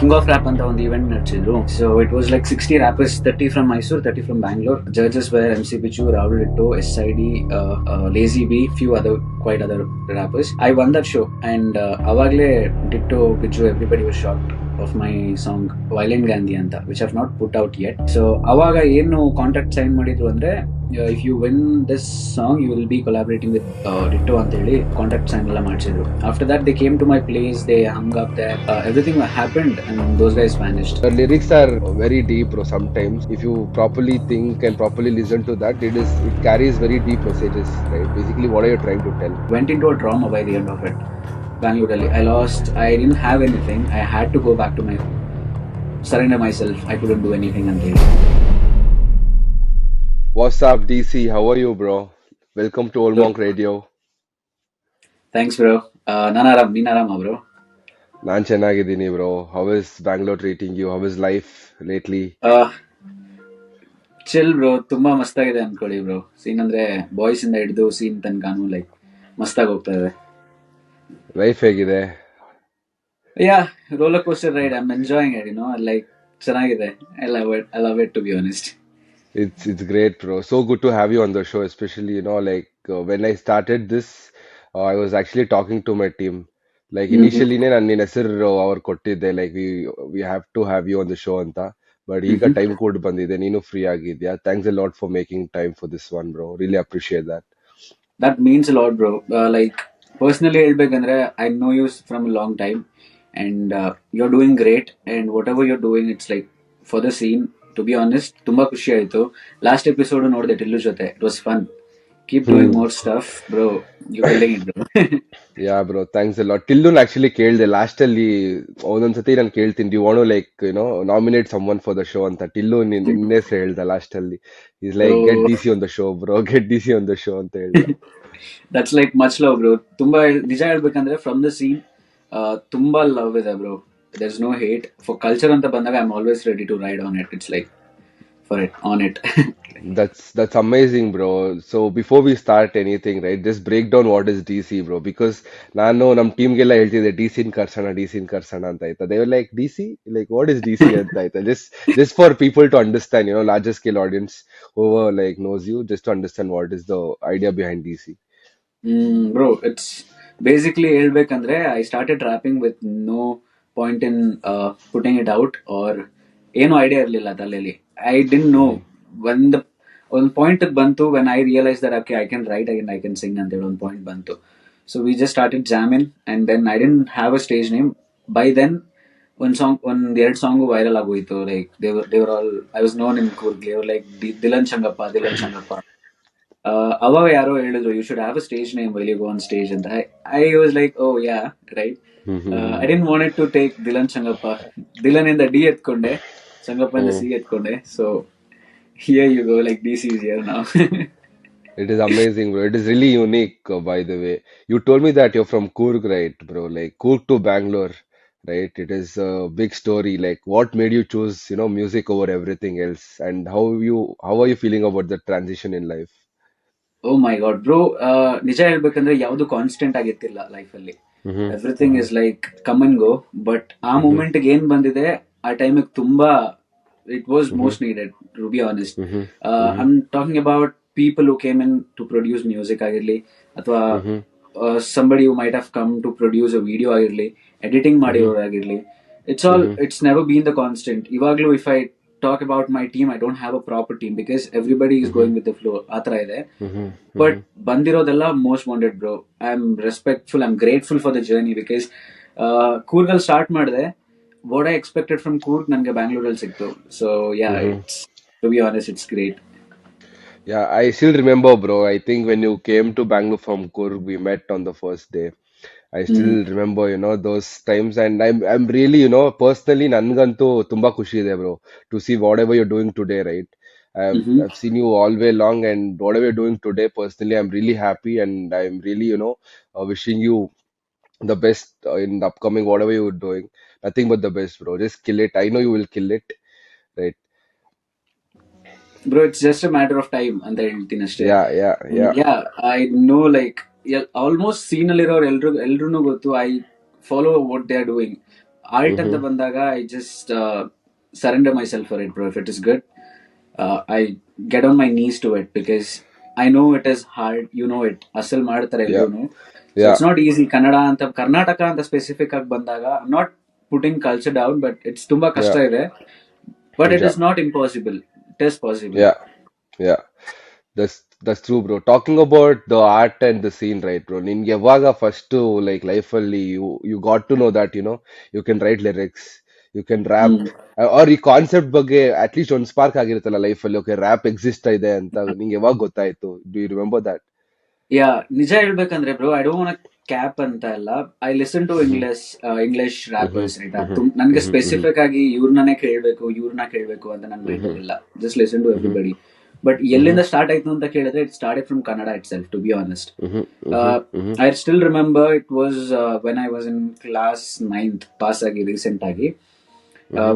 King of rap ಅಂತ ಒಂದು event ನಡೆಸಿದ್ರು. So it was like 60 rappers, 30 from Mysore, 30 from Bangalore. Judges were MC Bichu, Rahul Litto, SID, Lazy B, few other quite other rappers. I won that show, and ಅವಾಗ್ಲೇ Ditto, Bichu, everybody was shocked of my song Violent Gandhi anta, which I have not put out yet. So ಅವಾಗ ಏನು contract sign ಮಾಡಿದ್ರು ಅಂದ್ರೆ, if you win this song you will be collaborating with Ditto ಅಂತ ಹೇಳಿ contract sign ಎಲ್ಲ ಮಾಡಿಸಿದ್ರು. After that they came to my place, they hung up there, everything happened and those guys vanished. The lyrics are very deep, bro. Sometimes if you properly think and properly listen to that, it carries very deep messages, right? Basically what are you trying to tell? Went into a trauma by the end of it. Bangalore, Delhi, I didn't have anything. I had to go back to my surrender myself. I couldn't do anything until. What's up, DC? How are you, bro? Welcome to Old Monk Radio. Thanks, bro. ನಾನು ಆರಾಮ್, ನೀನ್ ಆರಾಮ bro? ನಾನ್ ಚೆನ್ನಾಗಿದ್ದೀನಿ, bro. How is Bangalore treating you? How is life lately? Chill bro, ತುಂಬಾ ಮಸ್ತಾಗಿದೆ ಅನ್ಕೊಳ್ಳಿ bro. Scene ಅಂದ್ರೆ boys ಇಂದ ಹಿಡಿದು ಸೀನ್ ತನಕನೂ ಲೈಕ್ ಮಸ್ತಾಗಿ ಹೋಗ್ತಾ ಇದೆ. ಲೈಫ್ ಹೇಗಿದೆ? Yeah, roller coaster ride. I am enjoying it, like ಚೆನ್ನಾಗಿದೆ. I love it to be honest. It's great, bro. So good to have you on the show, especially like when I started this, I was actually talking to my team. Like initially ನಾನು ನಿನ್ನ ಹೆಸರು ಅವ್ರು ಕೊಟ್ಟಿದ್ದೆ, like we have to have you on the show ಅಂತ. But ಈಗ time ಕೂಡ ಬಂದಿದೆ, ನೀನು ಫ್ರೀ ಆಗಿದ್ಯಾ. Thanks a lot for making time for this one, bro. Really appreciate that. That means a lot bro. Like personally ಹೇಳ್ಬೇಕಂದ್ರೆ I know you from a long time and you are doing great and whatever you are doing it's like for the scene. To be honest ತುಂಬಾ ಖುಷಿ ಆಯ್ತು. Last episode ನೋಡಿದೆ ಟಿಲ್ಲು ಜೊತೆ. It was fun. Keep doing more stuff bro. You building it bro. Yeah bro, thanks a lot. ಟಿಲ್ಲುನ್ actually ಕೇಳಿದೆ last ಅಲ್ಲಿ. ಒಂದೊಂದ್ಸತಿ ನಾನು ಕೇಳ್ತೀನಿ, D want like nominate someone for the show ಅಂತ. ಟಿಲ್ಲು ನಿನ್ನೆ ಹೇಳ್ದ ಲಾಸ್ಟ್ ಅಲ್ಲಿ. Is like get DC on the show, bro. Get DC on the show ಅಂತ ಹೇಳ್ದ. That's like much love bro. ತುಂಬಾ ನಿಜ ಹೇಳ್ಬೇಕಂದ್ರೆ ಫ್ರಮ್ ದ ಸೀನ್ ತುಂಬಾ ಲವ್ ಇದೆ bro. There is no hate. For culture ಅಂತ ಬಂದಾಗ I am always ready to ride on it. It's like for it on it. That's amazing, bro. So before we start anything, right, just break down what is DC, bro. Because ನಾನು ನಮ್ಮ ಟೀಮ್ಗೆಲ್ಲ ಹೇಳ್ತಿದ್ದೆ DC ಕರ್ಸೋಣ ಅಂತ ಆಯ್ತಾ. They were like, DC? Like, what is DC ಅಂತ ಆಯ್ತಾ. Just for people to understand, larger scale audience who like knows you, just to understand what is the idea behind DC. Bro, it's basically ಹೇಳ್ಬೇಕಂದ್ರೆ I started rapping with no point in putting it out or ಏನೂ idea ಇರಲಿಲ್ಲ ತಲೆಯಲ್ಲಿ. I didn't know. ಒಂದು point ಬಂತು when I realise that okay I can write again, I can sing ಅಂತ ಹೇಳಿ ಒಂದು point ಬಂತು. So we just started jamming and then I didn't have a stage name. By then ಒಂದೆರಡು song viral ಆಗೋಯ್ತು. Like Devar all I was known in Coorg. ದೇವರ್ like Dilan Shangappa. ಅವಾಗ ಯಾರೋ ಹೇಳಿದ್ರು you should have a stage name while you go on stage ಅಂತ. I was like oh yeah right. I didn't want to take Dilan Shangappa. Dilan ಇಂದ D ಎತ್ಕೊಂಡೆ, ಶಂಗಪ್ಪ ಇಂದ C ಎತ್ಕೊಂಡೆ. So here you go, like DC is here now. It is amazing, bro. It is really unique, by the way. You told me that you're from Coorg, right, bro? Like Coorg to Bangalore, right? It is a big story. Like, what made you choose, music over everything else? And how are you feeling about the transition in life? Oh my god, bro. ನಿಜ ಹೇಳ್ಬೇಕಂದ್ರೆ ಯಾವ್ದು constant ಆಗಿತ್ತಿಲ್ಲ ಲೈಫಲ್ಲಿ. Everything is like come and go. But ಆ moment ಏನ್ ಬಂದಿದೆ ಆ ಟೈಮಿಗೆ ತುಂಬಾ it was most needed, to be honest. I'm talking about people who came in to produce music ಆಗಿರ್ಲಿ, ಅಥವಾ somebody who might have come to produce a video ಆಗಿರ್ಲಿ, editing ಮಾಡಿರೋರಾಗಿರ್ಲಿ. It's never been the constant. ಇವಾಗ್ಲೂ if I talk about my team, I don't have a proper team because everybody is going with the flow. ಆ ಥರ ಇದೆ. But ಬಂದಿರೋದೆಲ್ಲ most wanted bro. I am respectful, I am grateful for the journey because ಕೂರ್ಗಲ್ಲಿ start ಮಾಡಿದೆ. What I expected from Coorg ನನಗೆ ಬ್ಯಾಂಗ್ಳೂರಲ್ಲಿ ಸಿಕ್ತು. So yeah, it's, to be honest, it's great. Yeah, I still remember, bro. I think when you came to Bangalore from Coorg, we met on the first day. I still remember, those times, and I'm really, personally, ನನ್ಗಂತೂ ತುಂಬಾ ಖುಷಿ ಇದೆ, bro, to see whatever you're doing today, right? I've seen you all way long, and whatever you're doing today, personally, I'm really happy, and I'm really, wishing you the best in the upcoming whatever you're doing. Nothing but the best, bro. Just kill it. I know you will kill it, right? Bro, it's just a matter of time ಅಂತ ಹೇಳ್ತೀನಿ ಅಷ್ಟೇ. Yeah. I know, like almost scene ಅಲ್ಲಿರೋರು ಎಲ್ರಿಗೂ ಗೊತ್ತು. I follow what they are doing. Art ಅಂತ ಬಂದಾಗ I just surrender myself for it bro. If it is good, I get on my knees to it because I know it is hard. You know it, ಅಸಲ್ ಮಾಡ್ತಾರೆ Yeah, ಎಲ್ರು. So yeah, it's not easy. Kannada ಅಂತ, ಕರ್ನಾಟಕ ಅಂತ specific ಆಗಿ ಬಂದಾಗ I not putting culture down, but it's ತುಂಬಾ ಕಷ್ಟ yeah, ಇದೆ. ಬಟ್ ಇಟ್ ನಿಜ. Is not impossible, it is possible. Yeah, yeah. That's true, bro. Talking about the art and the scene, right, bro? ನಿನ್ಗೆ ಯಾವಾಗ first like life ಅಲ್ಲಿ you got to know that you can write lyrics, you can rap, hmm. ಅವ್ರ ಈ concept ಬಗ್ಗೆ at least ಒಂದು spark ಆಗಿರುತ್ತಲ್ಲ life ಅಲ್ಲಿ, okay rap exist ಇದೆ ಅಂತ ನಿಂಗೆ ಯಾವಾಗ ಗೊತ್ತಾಯ್ತು? Do you remember that? Yeah, ನಿಜ ಹೇಳ್ಬೇಕಂದ್ರೆ bro, I don't want cap ಅಂತ ಎಲ್ಲ. I listen to English rappers right. ನನ್ಗೆ ಸ್ಪೆಸಿಫಿಕ್ ಆಗಿ ಇವ್ರನ್ನೇ ಕೇಳ್ಬೇಕು ಅಂತ ನನ್ನ ಮೈಂಡ್ ಇಲ್ಲ. Just listen to everybody. But ಎಲ್ಲಿಂದ ಸ್ಟಾರ್ಟ್ ಆಯ್ತು ಅಂತ ಕೇಳಿದ್ರೆ, it started from Kannada itself, to be honest. I still remember it was when I was in class 9th, pass ಆಗಿ ರೀಸೆಂಟ್ ಆಗಿ.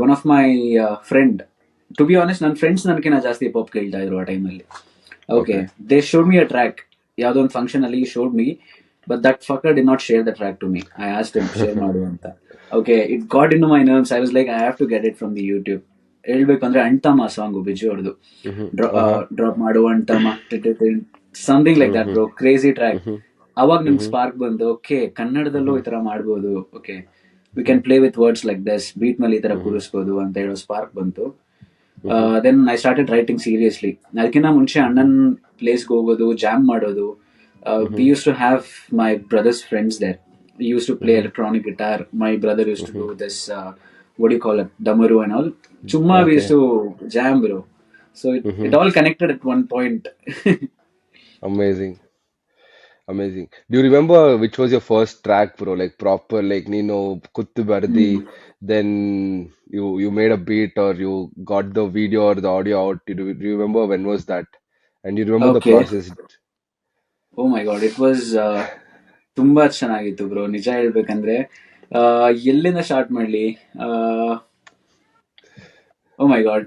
One of my friend, to be honest ನನ್ನ friends ನನ್ಕಿನ್ನ ಜಾಸ್ತಿ pop ಕೇಳ್ತಾ ಇದ್ರು ಆ ಟೈಮಲ್ಲಿ. Okay, okay. They showed me a track. ಯಾವ್ದೋ ಒಂದು ಫಂಕ್ಷನ್ ಅಲ್ಲಿ showed me, but that fucker did not share the track to me. I asked him share ಮಾಡು ಅಂತ. Okay, it got into my nerves. I was like, I have to get it from the YouTube. ಹೇಳ್ಬೇಕಂದ್ರೆ ಅಣ್ತಮ್ಮ song Biju ಅವ್ರದ್ದು, drop ಮಾಡು ಅಣ್ತಮ್ಮ, something like that bro. Crazy track. ಅವಾಗ ನಿಮ್ಗೆ spark ಬಂದು, ಓಕೆ ಕನ್ನಡದಲ್ಲೂ ಈ ತರ ಮಾಡ್ಬೋದು, okay we can play with words like this, beat ಮೇಲೆ ಈ ತರ ಕೂರಿಸ್ಬೋದು ಅಂತ ಹೇಳೋ ಸ್ಪಾರ್ಕ್ ಬಂತು. Then I started writing seriously. ಅದಕ್ಕಿಂತ ಮುಂಚೆ ಅಣ್ಣನ್ ಪ್ಲೇಸ್ಗೆ ಹೋಗೋದು, ಜಾಮ್ ಮಾಡೋದು. We used to have my brother's friends there. He used to play electronic guitar. My brother used to do this, what do you call it, damaru and all. Chumma we used Okay. to jam, bro. So it all connected at one point. Amazing. Amazing. Do you remember which was your first track, bro? Like proper, like Nino Kuttu Bardi, Hmm. then you made a beat or you got the video or the audio out. Do you remember when was that? And you remember the Okay. process? Oh my god, it was ತುಂಬಾ ಚೆನ್ನಾಗಿತ್ತು bro. ನಿಜ ಹೇಳ್ಬೇಕಂದ್ರೆ ಎಲ್ಲಿಂದ start ಮಾಡ್ಲಿ? Oh my God.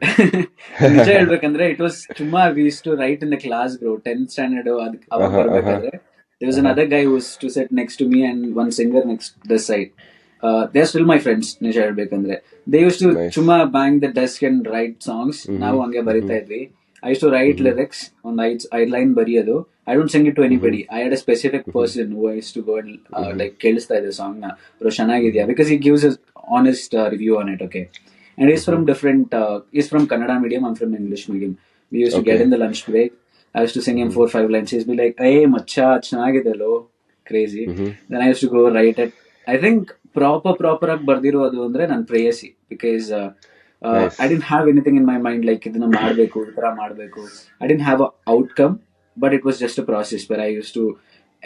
ನಿಜ ಹೇಳ್ಬೇಕಂದ್ರೆ it was ತುಂಬಾ, we used to write in the class bro. 10th standard ಅವಾಗ Uh-huh, uh-huh, ಬರ್ಬೇಕಾದ್ರೆ, there was uh-huh. another guy who was to sit next to me and one singer next this side. They are still my friends. ನಿಜ ಹೇಳ್ಬೇಕಂದ್ರೆ they used to Nice. ಚುಮ್ಮಾ bang the desk and write songs. ನಾವು Mm-hmm, ಹಂಗೆ ಬರಿತಾ mm-hmm, ಇದ್ವಿ. I used to write mm-hmm, lyrics on ಐದ್ line ಬರೆಯೋದು. I don't sing it to mm-hmm, anybody. I had a specific mm-hmm, person who I used to go and mm-hmm, like ಕೇಳಿಸ್ತಾ ಇದ್ದೆ song ನ, bro ಚೆನ್ನಾಗಿದ್ಯಾ, mm-hmm, because he gives his honest review on it. Okay, and he's from mm-hmm. different. He's from Kannada medium. I'm from English medium. We used to get Okay. in the lunch break. I used to sing him Mm-hmm, 4-5 lines. He'd be like, "Hey, macha, ಚೆನ್ನಾಗಿದೆಲ್ಲೋ," crazy. mm-hmm. Then I used to go write it. I think proper ಆಗಿ ಬರ್ದಿರೋದು ಅಂದ್ರೆ ನನ್ನ ಪ್ರೇಯಸಿ, because I Nice. Didn't have anything in my mind like ಇದನ್ನ ಮಾಡಬೇಕು, ಈ ತರ ಮಾಡಬೇಕು. I didn't have a outcome, but it was just a process where I use to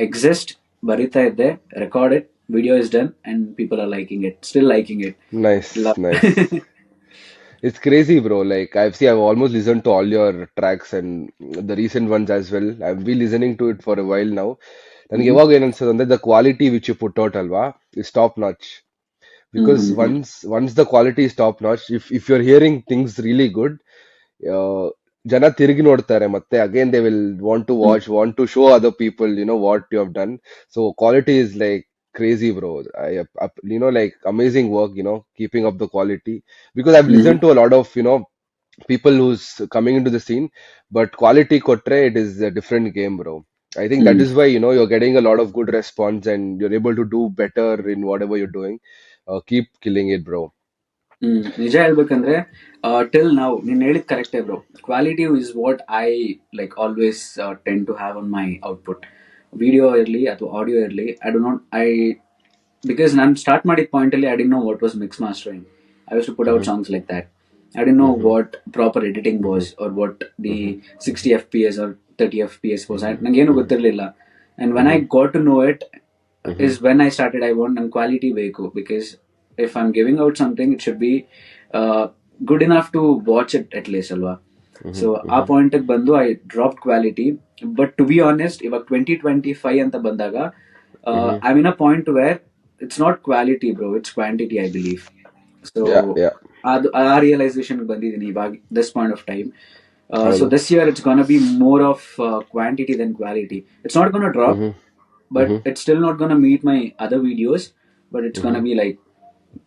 exist. ಬರಿತಾ ಇದ್ದೆ, record it, video is done and people are liking it, still liking it. Nice, love. nice. It's crazy, bro. Like I've almost listened to all your tracks and the recent ones as well. I've been listening to it for a while now. ನನಗೆ ಯಾವಾಗ ಏನ್ ಅನ್ಸೋದು ಅಂದ್ರೆ the quality which you put out ಅಲ್ವಾ is top notch. Because once the quality is top notch, if you're hearing things really good, ಜನ ತಿರುಗಿ ನೋಡ್ತಾರೆ ಮತ್ತೆ again they will want to watch, want to show other people what you have done. So quality is like crazy, bro. Like amazing work, keeping up the quality, because I've listened to a lot of people who's coming into the scene, but quality kotre, it is a different game, bro. I think that is why you're getting a lot of good response and you're able to do better in whatever you're doing. Keep killing it, bro. ನಿಜ ಹೇಳ್ಬೇಕಂದ್ರೆ till ನಾವು ನೀನ್ ಹೇಳಿದ್ ಕರೆಕ್ಟೇ bro. Quality is what I like always tend to have on my output. Video ಇರಲಿ ಅಥವಾ audio ಇರಲಿ, I do not because ನಾನು ಸ್ಟಾರ್ಟ್ ಮಾಡಿದ ಪಾಯಿಂಟ್ ಅಲ್ಲಿ I didn't know what was mix mastering. I was to put out songs like that. I didn't know what proper editing was or what the 60 FPS or 30 FPS was. ನಂಗೇನು ಗೊತ್ತಿರಲಿಲ್ಲ. And when I got to no it is when I started, I want ನಂಗೆ quality ಬೇಕು, because if I'm giving out something, it should be good enough to watch it at least ಅಲ್ವಾ. So ಆ point ಬಂದು I drop quality. But to be honest, ಇವಾಗ 2025 ಅಂತ ಬಂದಾಗ I mean a point where it's not quality bro, it's quantity I believe. So Yeah, yeah. ಅದು ಆ realisation ಬಂದಿದ್ದೀನಿ ಇವಾಗ, this point of time. So ಹೌದು. this year it's gonna be more of quantity than quality. It's not gonna drop, Mhm, but mhm, it's still not gonna meet my other videos, but it's gonna be like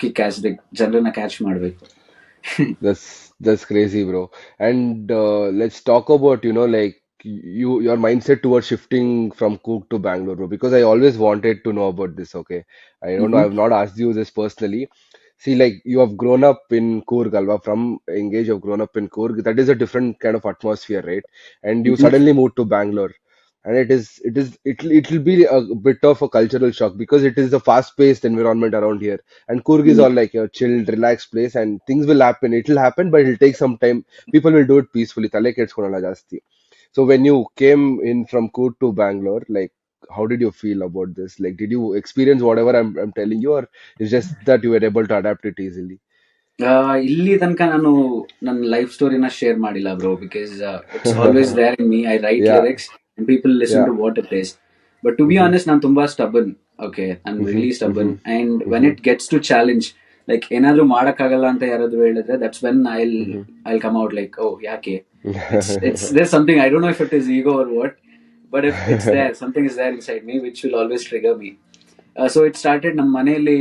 kick as like ಜನರನ್ನ catch ಮಾಡ್ಬೇಕು. That's crazy, bro. And let's talk about, like your mindset towards shifting from Cook to Bangalore, bro. Because I always wanted to know about this. Okay, I don't know. Mm-hmm. I've not asked you this personally. See, like you have grown up in Coorg, Alva. From Engage, you've grown up in Coorg. That is a different kind of atmosphere, right? And you Mm-hmm. suddenly moved to Bangalore, and it'll be a bit of a cultural shock because it is a fast-paced environment around here, and Coorg is all like a chilled, relaxed place, and things will happen. It'll happen, but it'll take some time. People will do it peacefully. ತಲೆ ಕೆಡ್ಸ್ಕೊಳಲ್ಲ ಜಾಸ್ತಿ. So when you came in from Coorg to Bangalore, like how did you feel about this? Like, did you experience whatever I'm telling you, or it's just that you were able to adapt it easily? ಇಲ್ಲಿ ತನಕ ನಾನು ನನ್ನ life ಸ್ಟೋರಿನ share ಮಾಡಿಲ್ಲ bro, because it's always there in me. I write Yeah, lyrics and people listen yeah. To what it is. But to be Mm-hmm, honest ನಾನು ತುಂಬಾ stubborn. Okay, I am mm-hmm, really stubborn. mm-hmm, and when mm-hmm, it gets to challenge, like ಏನಾದ್ರೂ ಮಾಡಕ್ಕಾಗಲ್ಲ ಅಂತ ಯಾರಾದ್ರೂ ಹೇಳಿದ್ರೆ, that's when mm-hmm. I'll come out like, oh ಯಾಕೆ, it's there's something, I don't know if it is ego or what, but if it's there, something is there inside me which will always trigger me. So it started ನಮ್ಮ ಮನೆಯಲ್ಲಿ.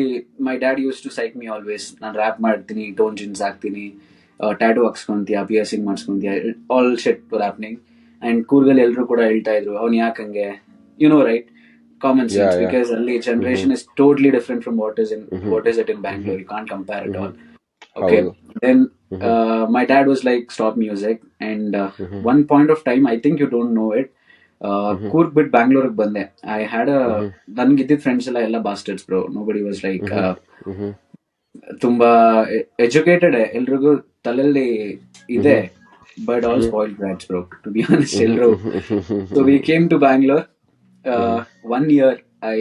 My dad use to psych me always. ನಾನು rap ಮಾಡ್ತೀನಿ, torn jeans ಹಾಕ್ತೀನಿ, tattoo ಹಾಕ್ಸ್ಕೊಂತೀಯ, piercing ಮಾಡಿಸ್ಕೊಂತೀಯ, all shit were happening. And ಕೂರ್ಗಲ್ಲಿ ಎಲ್ಲರೂ ಕೂಡ ಹೇಳ್ತಾ ಇದ್ರು, ಅವ್ನು ಯಾಕಂಗೆ, you know right, common Yeah, sense, yeah. Because ಅಲ್ಲಿ Mm-hmm, generation is totally different from mm-hmm, what is it in mm-hmm, Bangalore. You can't compare it mm-hmm. All. Okay, ಹೌದು. then Mm-hmm, my dad was like, stop music. And mm-hmm, one point of time, I think you don't know it, mm-hmm, Coorg ಬಿಟ್ಟು ಬ್ಯಾಂಗ್ಳೂರ್ಗೆ ಬಂದೆ. I had mm-hmm, ನನ್ಗಿದ್ದಿದ್ friends ಎಲ್ಲ bastards bro. Nobody was like mm-hmm, mm-hmm, ತುಂಬಾ educated, ಎಲ್ರಿಗೂ ತಲೆಯಲ್ಲಿ ಇದೆ, but all mm-hmm, spoiled brats bro, to be honest ಎಲ್ರು. So we mm-hmm, came to Bangalore. mm-hmm, 1 year I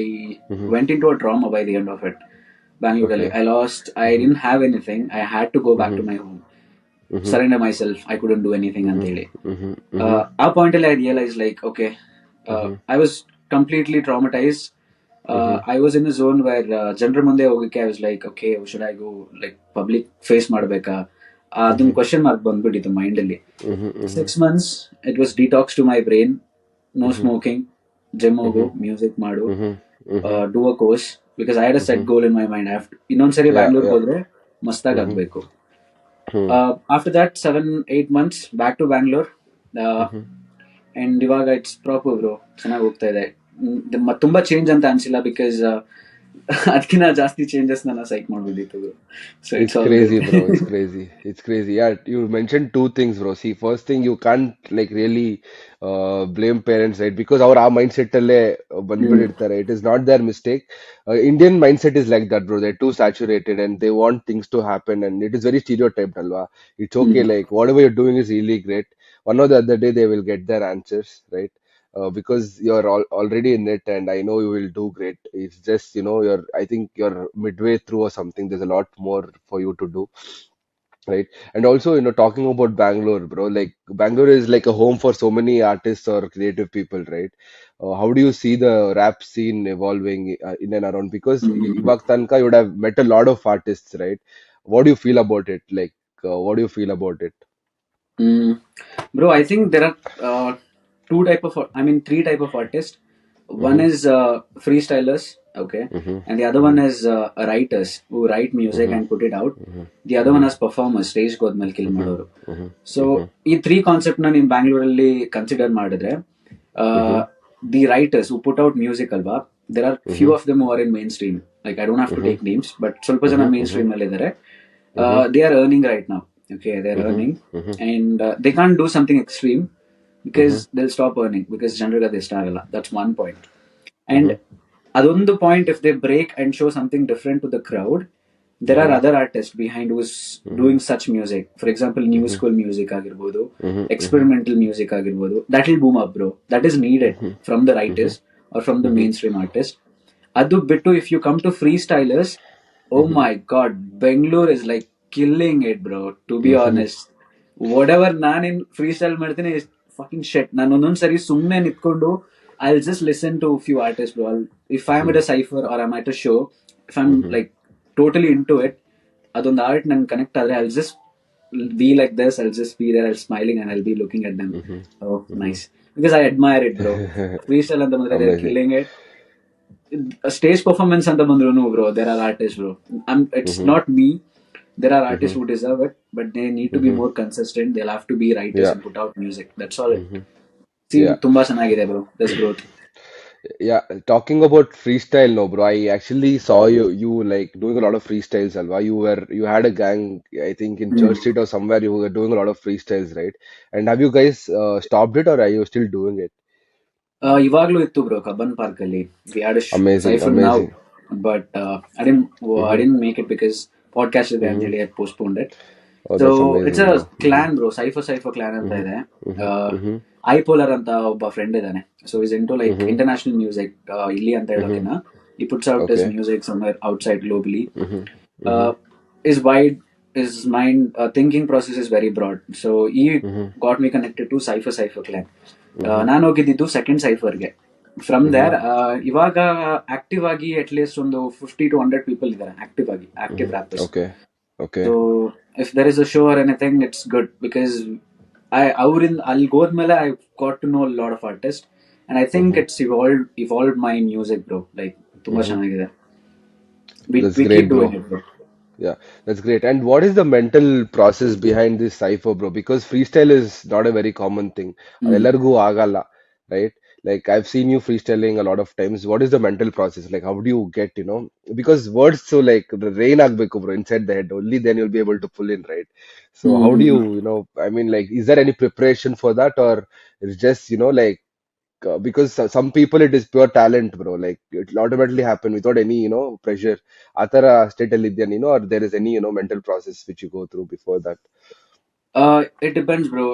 mm-hmm, went into a trauma by the end of it. Bangalore, okay. I lost, I Mm-hmm, didn't have anything. I had to go back to mm-hmm, my home, mm-hmm, surrender myself. I couldn't do anything mm-hmm, ಅಂತೇಳಿ. mm-hmm, mm-hmm, ಆ point ಅಲ್ಲಿ I realized like, okay, mm-hmm, I was completely traumatized. mm-hmm, I was in a zone where ಜನರ ಮುಂದೆ ಹೋಗಕ್ಕೆ I was like, okay, should I go like public face ಮಾಡ್ಬೇಕಾ, ಅದೊಂದು question mark ಬಂದ್ಬಿಟ್ಟಿತ್ತು mind ಅಲ್ಲಿ. mm-hmm, 6 months it was detox to my brain. No mm-hmm, smoking, gym ಹೋಗು, mm-hmm, music ಮಾಡು, mm-hmm, mm-hmm, do a course, because I had a set mm-hmm. Goal in my mind. ಇನ್ನೊಂದ್ಸರಿ Yeah, ಬ್ಯಾಂಗ್ಳೂರ್ಗೆ yeah. ಹೋದ್ರೆ ಮಸ್ತಾಗಿ Mm-hmm, ಆಗ್ಬೇಕು. mm-hmm, after that 7-8 months back to Bangalore. mm-hmm. And ಇವಾಗ it's proper bro, ಚೆನ್ನಾಗಿ ಹೋಗ್ತಾ ಇದೆ. ತುಂಬಾ ಚೇಂಜ್ ಅಂತ ಅನ್ಸಿಲ್ಲ, ಬಿಕಾಸ್ ಅದಕ್ಕಿಂತ ಜಾಸ್ತಿ ಚೇಂಜಸ್ ನನ್ನ ಸೈಕ್ ಮಾಡ್ಬಿಟ್ಟಿತ್ತು. So It's it's all crazy, good. bro. It's crazy. It's crazy. Yeah, you mentioned two things, bro. See, first thing, you can't like really blame parents, right? Because our mindset alle ಬಂದ್ಬಿಟ್ಟಿರ್ತಾರೆ. It is not their mistake. Indian mindset is like that, bro. They're too saturated and they want things to happen, and it is very stereotyped, alwa. It's okay, like whatever you're doing is really great. One or the other day, they will get their answers, right? Because you're already in it, and I know you will do great. It's just, I think you're midway through or something. There's a lot more for you to do, right? And also, talking about Bangalore, bro, like Bangalore is like a home for so many artists or creative people, right? How do you see the rap scene evolving in and around? Because Ivak Tanka, you would have met a lot of artists, right? What do you feel about it? Like, what do you feel about it? Bro, I think there are three type of artists. One Mm-hmm, is freestylers, okay, mm-hmm, and the other one is writers who write music mm-hmm, and put it out. mm-hmm, The other one is performers, stage ಹೋದ್ಮೇಲೆ kill mm-hmm, ಮಾಡೋರು. mm-hmm, so mm-hmm, ಈ three concept ನ ನೀನ್ ಬ್ಯಾಂಗ್ಳೂರಲ್ಲಿ consider ಮಾಡಿದ್ರೆ, mm-hmm, the writers who put out music ಅಲ್ವಾ, there are few of them are in mainstream. Like I don't have to take names, but ಸ್ವಲ್ಪ ಜನ mainstream ಅಲ್ಲಿ ಇದ್ದಾರೆ. They are earning right now. Okay, they're earning, and they can't do something extreme because they'll stop earning, because ಜನರಿಗೆ ಅದು ಇಷ್ಟ ಆಗಲ್ಲ. That's one point. And ಅದೊಂದು point, if they break and show something different to the crowd, there are other artists behind who's doing such music. For example, new school music ಆಗಿರ್ಬೋದು, experimental music ಆಗಿರ್ಬೋದು, that will boom up, bro. That is needed from the writers or from the mainstream artist. ಅದು ಬಿಟ್ಟು if you come to freestylers, oh my god, Bangalore is like killing it, bro, to be honest. Whatever ನಾನೇನ್ free style ಮಾಡ್ತೀನಿ fucking shit. ನಾನು ಒಂದೊಂದ್ಸರಿ ಸುಮ್ಮನೆ ನಿತ್ಕೊಂಡು I'll just listen to a few artists, bro. If I'm at a cypher or I'm at a show, if I'm like totally into it, ಅದೊಂದು art ನನ್ connect ಆದ್ರೆ I'll just be like this. I'll just be there, I'll smiling and I'll be looking at them. Oh, nice. Because I admire it, bro. Freestyle ಅಂತ ಬಂದ್ರೆ they're Amazing. killing it. Stage performance ಅಂತ ಬಂದ್ರು bro, there are artist bro. It's Mm-hmm. Not me. There are artists Mm-hmm. who deserve it, but they need to be Mm-hmm. more consistent. They'll have to be writers Yeah. and put out music. That's all it. Mm-hmm. Scene Yeah. ತುಂಬಾ ಚೆನ್ನಾಗಿದೆ bro. There's growth. Yeah, talking about freestyle, no, bro. I actually saw you like doing a lot of freestyles, Alva. You had a gang, I think in Church Hmm. Street or somewhere. You were doing a lot of freestyles, right? And have you guys stopped it, or are you still doing it? ಇವಾಗ್ಲೂ ಇತ್ತು bro Cubbon park ಅಲ್ಲಿ. We had a Amazing, cypher now, amazing. but I Mm-hmm. didn't make it because podcast ಇದೆ ಅಂತ Mm-hmm. ಹೇಳಿ I postponed it. Oh, So that's it's amazing, a bro. Mm-hmm. clan bro. Cypher clan ಅಂತ Mm-hmm. ಇದೆ. Mm-hmm. Mm-hmm. ಐಪೋಲರ್ ಅಂತ ಒಬ್ಬ friend ಇದ್ದಾನೆ. So is into like Mm-hmm. International music. ಇಲ್ಲಿ ಅಂತ Mm-hmm. ಹೇಳೋಕಿನ ಈ puts out is Okay. Music somewhere outside globally. Mm-hmm. Mm-hmm. Is wide, his mind thinking process is very broad. So he Mm-hmm. got me connected to cypher clan. Mm-hmm. ನಾನು ಹೋಗಿದ್ದು second ಸೈಫರ್ಗೆ. From Mm-hmm. There ಇವಾಗ active ಆಗಿ at least ಒಂದು 50 to 100 people ಇದ್ದಾರೆ active ಆಗಿ, active Mm-hmm. Rappers. Okay. Okay. So if there is a show or anything it's good because ಅವ್ರಿಂದ ಅಲ್ಲಿ ಹೋದ್ಮೇಲೆ I got to know lot of artist and I think Mm-hmm. It's evolve my music bro. Like ತುಂಬಾ Mm-hmm. ಚೆನ್ನಾಗಿದೆ. We That's we great, keep bro. Doing it bro. Yeah, that's great. And what is the mental process behind this cipher, bro? Because freestyle is not a very common thing. Ellargu agalla, right? Like I've seen you freestyling a lot of times. What is the mental process? Like how do you get, because words so like the rain agbeku, bro, inside the head. Only then you'll be able to pull in, right? So how do you, I mean, like, is there any preparation for that, or it's just, like because some people it is pure talent, bro. Like it'll automatically happen without any pressure. Atara state ಅಲ್ಲಿ ಇದ್ಯಾ ನೀನು, or there is any mental process which you go through before that? It depends, bro.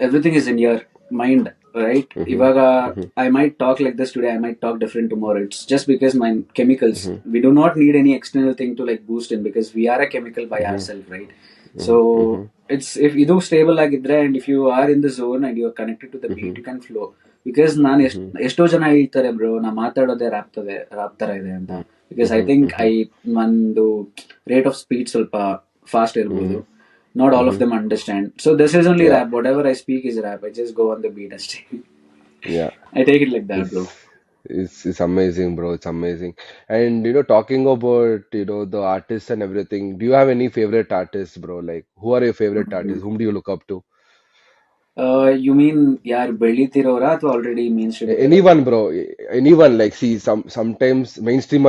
Everything is in your mind, right? Mm-hmm. Ivaga, Mm-hmm. I might talk like this today. I might talk different tomorrow. It's just because my chemicals. Mm-hmm. We do not need any external thing to like boost in because we are a chemical by Mm-hmm. ourselves, right? So Mm-hmm. it's if you do stable agidre and if you are in the zone and you are connected to the beat, Mm-hmm. you can flow. Because ನಾನು Mm-hmm. ಎಷ್ಟೋ ಜನ ಹೇಳ್ತಾರೆ bro, ನಾ ಮಾತಾಡೋದೇ rap ತರ ಇದೆ ಅಂತ. Because I think Mm-hmm. ನಂದು rate of speed ಸ್ವಲ್ಪ ಫಾಸ್ಟ್ ಇರ್ಬೋದು. Mm-hmm. Not all of Mm-hmm. them understand. So this is only Yeah, rap. Whatever I speak is rap. I just go on the beat and stay. yeah. I take it like that, It's bro. it's amazing, bro. It's amazing. And talking about the artists and everything, do you have any favorite artists, bro? Like who are your favorite artists? Whom do you look up to? You mean ಯಾರು ಬೆಳಿತಿರೋರಾ ಅಥವಾ already mainstream ಇರೋರಾ? Anyone, bro. Anyone. Like, see, sometimes mainstream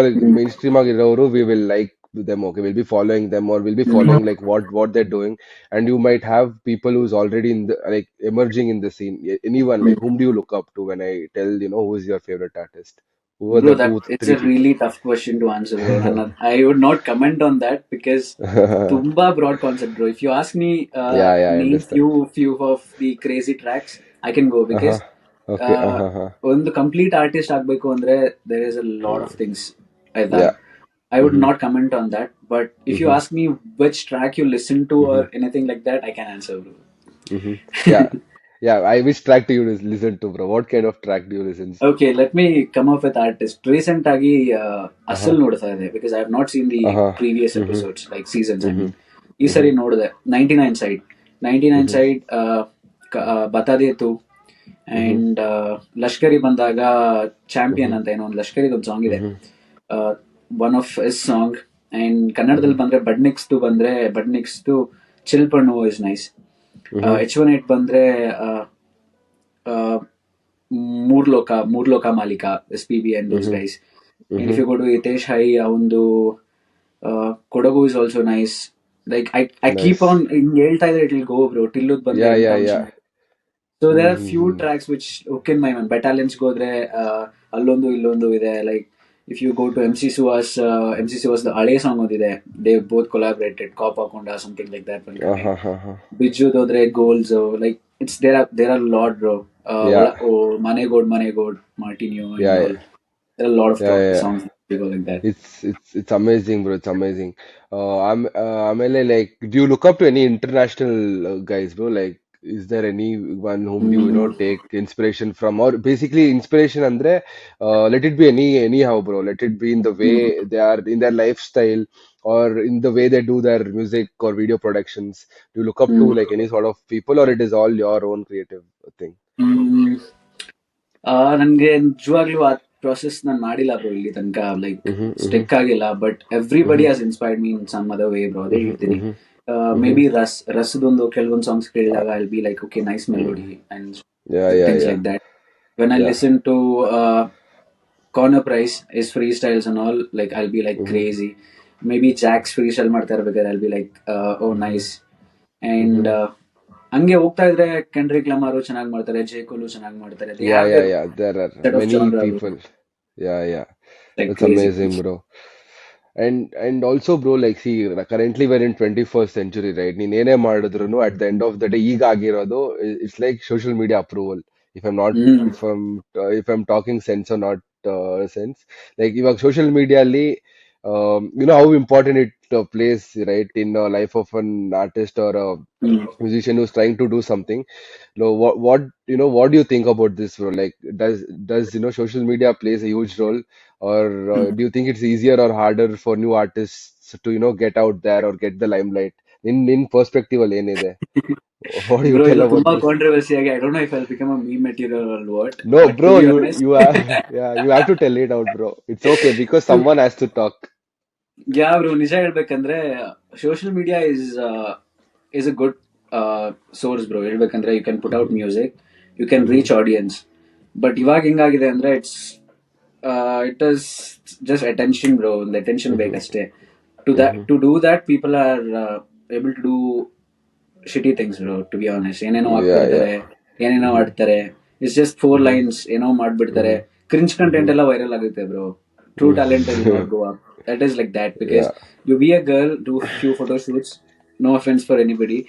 ಆಗಿರೋರು, we will like them. Okay, we'll be following them, or we'll be following like what they're doing. And you might have people who's already in the like emerging in the scene. Anyone, like whom do you look up to when I tell who is your favorite artist? Who are Bro, the that two, it's three a people? really tough question to answer, bro. I would not comment on that because ತುಂಬಾ broad concept, bro. If you ask me, Yeah, yeah, I name understand. few of the crazy tracks, I can go because Uh-huh. Okay. uh, Uh-huh. ಒಂದು complete artist ಆಗ್ಬೇಕು ಅಂದ್ರೆ there is a lot of things like that. Yeah. I would Mm-hmm. not comment on that. But if you Mm-hmm. ask me which track you listen to or Mm-hmm. anything like that, I can answer, bro. Mm-hmm. Yeah. Yeah. Which track do you listen to, bro? What kind of track do you listen? Okay, let me come up with artist. Recent agi Uh-huh. Asal ನೋಡ್ತಾ ಇದೆ because I have not seen the Uh-huh. previous Mm-hmm. episodes like seasons. I Mm-hmm. mean, ಈ ಸರಿ ನೋಡಿದೆ 99 side. 99 Mm-hmm. side ಬತಾದೆ ತು Mm-hmm. and Lashkar ಬಂದಾಗ champion Mm-hmm. ಅಂತ ಏನೋ ಒಂದು ಲಷ್ಕರಿದು ಒಂದು ಸಾಂಗ್ ಇದೆ. Mm-hmm. One of is song. And ಕನ್ನಡದಲ್ಲಿ ಬಂದ್ರೆ ಬಡ್ನಿಕ್ಸ್ದು ಚಿಲ್ ಪಣ್ಣು ಇಸ್ ನೈಸ್. Mm-hmm. H18 ಬಂದ್ರೆ ಮೂರ್ಲೋಕ ಮಾಲೀಕ SPB and those Mm-hmm. guys. And if Mm-hmm. you go to Hitesh Hai, avandu Kodagu is also nice. Like I keep Nice. on ಹಿಂಗ್ ಹೇಳ್ತಾ ಇದ್ರೆ it will go, bro. Tillud ಬಂದ್ರೆ Yeah, yeah, ಎಂತ yeah. So there are few Mm-hmm. tracks which hook in my mind. Battalions go ಹೋದ್ರೆ ಅಲ್ಲೊಂದು ಇಲ್ಲೊಂದು ಇದೆ. Like if you go to MC Suva's the ಹಳೆ ಸಾಂಗ್ ಒಂದಿದೆ. They both collaborated. ಕಾಪ್ ಹಾಕೊಂಡ something like that. Uh-huh. Uh-huh. ಬಿಜ್ಜುದ್ ಹೋದ್ರೆ goals. Like it's there are a lot, bro. Yeah. ಮನೆಗೋಡ್ Martinho and Yeah, all. yeah. There are a lot of Yeah, yeah. songs that go like that. It's amazing, bro. It's amazing. ಆಮೇಲೆ like, do you look up to any international guys, bro? Like, is there anyone whom you take inspiration from, or basically inspiration andre, let it be anyhow, bro. Let it be in the way they are in their lifestyle, or in the way they do their music or video productions. Do you look up to like any sort of people, or it is all your own creative thing? ನನ್ಗೆ ನಿಜವಾಗ್ಲೂ process ನಾನು ಮಾಡಿಲ್ಲ bro ಇಲ್ಲಿ ತನಕ, like Mhm, mhm, stick ಆಗಿಲ್ಲ. But everybody mhm, has inspired me in some other way bro, ಅದೇ mhm, ಹೇಳ್ತೀನಿ. mhm, may mhm. Be ರಸದೊಂದು ಕೆಲವೊಂದು ಸಾಂಗ್ಸ್ Uh, ಕೇಳಿದಾಗ I be like okay nice mm. Melody and Yeah, yeah, things yeah, like that. When I yeah. listen to Connor Price, his freestyles and all, like I'll be like Mhm, crazy. Maybe Jack's freestyle ಮಾಡ್ತಾ ಇರ್ಬೇಕಾದ್ರೆ I'll be like oh mhm, nice. And mhm. ಹಂಗೆ ಹೋಗ್ತಾ ಇದ್ರೆ ಕೆಂಡ್ರಿಕ್ Lamar ಚೆನ್ನಾಗಿ ಮಾಡ್ತಾರೆ, J ಕೋಲು ಚೆನ್ನಾಗಿ ಮಾಡ್ತಾರೆ. They Yeah, have yeah, their yeah. There are set of many genre, bro. people. Yeah, yeah. Like That's crazy. amazing, bro. And also, bro, like, see, currently we're in 21st century, right? ನೀನ್ ಏನೇ ಮಾಡಿದ್ರು at the end of the day, ಈಗ ಆಗಿರೋದು, it's like social media approval. If I'm not, Mm. if I'm talking sense or not sense, like ಇವಾಗ social media ಅಲ್ಲಿ, you know how important it plays, right, in life of an artist or a Mm. musician who's trying to do something. No, what do you think about this, bro? Like, does social media plays a huge role, or Mm. do you think it's easier or harder for new artists to get out there or get the limelight? In perspective, ಅಲ್ಲಿ ಏನಿದೆ? What do you Bro, tell ಇದು about ತುಂಬಾ this? Controversy ಆಗಿ, I don't know if I'll become a meme material or what, No, but to bro, be you honest, you are yeah, you have to tell it out, bro. It's okay because to someone has to talk. yeah bro, ನಿಜ ಹೇಳ್ಬೇಕಂದ್ರೆ social media is a good source bro. ಹೇಳ್ಬೇಕಂದ್ರೆ you can put out Mhm, music, you can mhm, reach audience. But ಇವಾಗ ಹೆಂಗಾಗಿದೆ ಅಂದ್ರೆ it is just attention bro, ಒಂದು attention mhm, ಬೇಕಷ್ಟೇ. To that, mhm. to do that, people are able to do shitty things bro, to be honest. ಏನೇನೋ Yeah, yeah. ಹಾಕ್ಬಿಡ್ತಾರೆ, ಏನೇನೋ Mhm, ಆಡ್ತಾರೆ. It's just four mhm, lines ಏನೋ ಮಾಡ್ಬಿಡ್ತಾರೆ. mhm, ಕ್ರಿಂಚ್ content mhm, ಎಲ್ಲ viral ಆಗುತ್ತೆ bro. True talent will mhm. Not go up. That is like that because Yeah. you be a girl, do few photo shoots, no offense for anybody,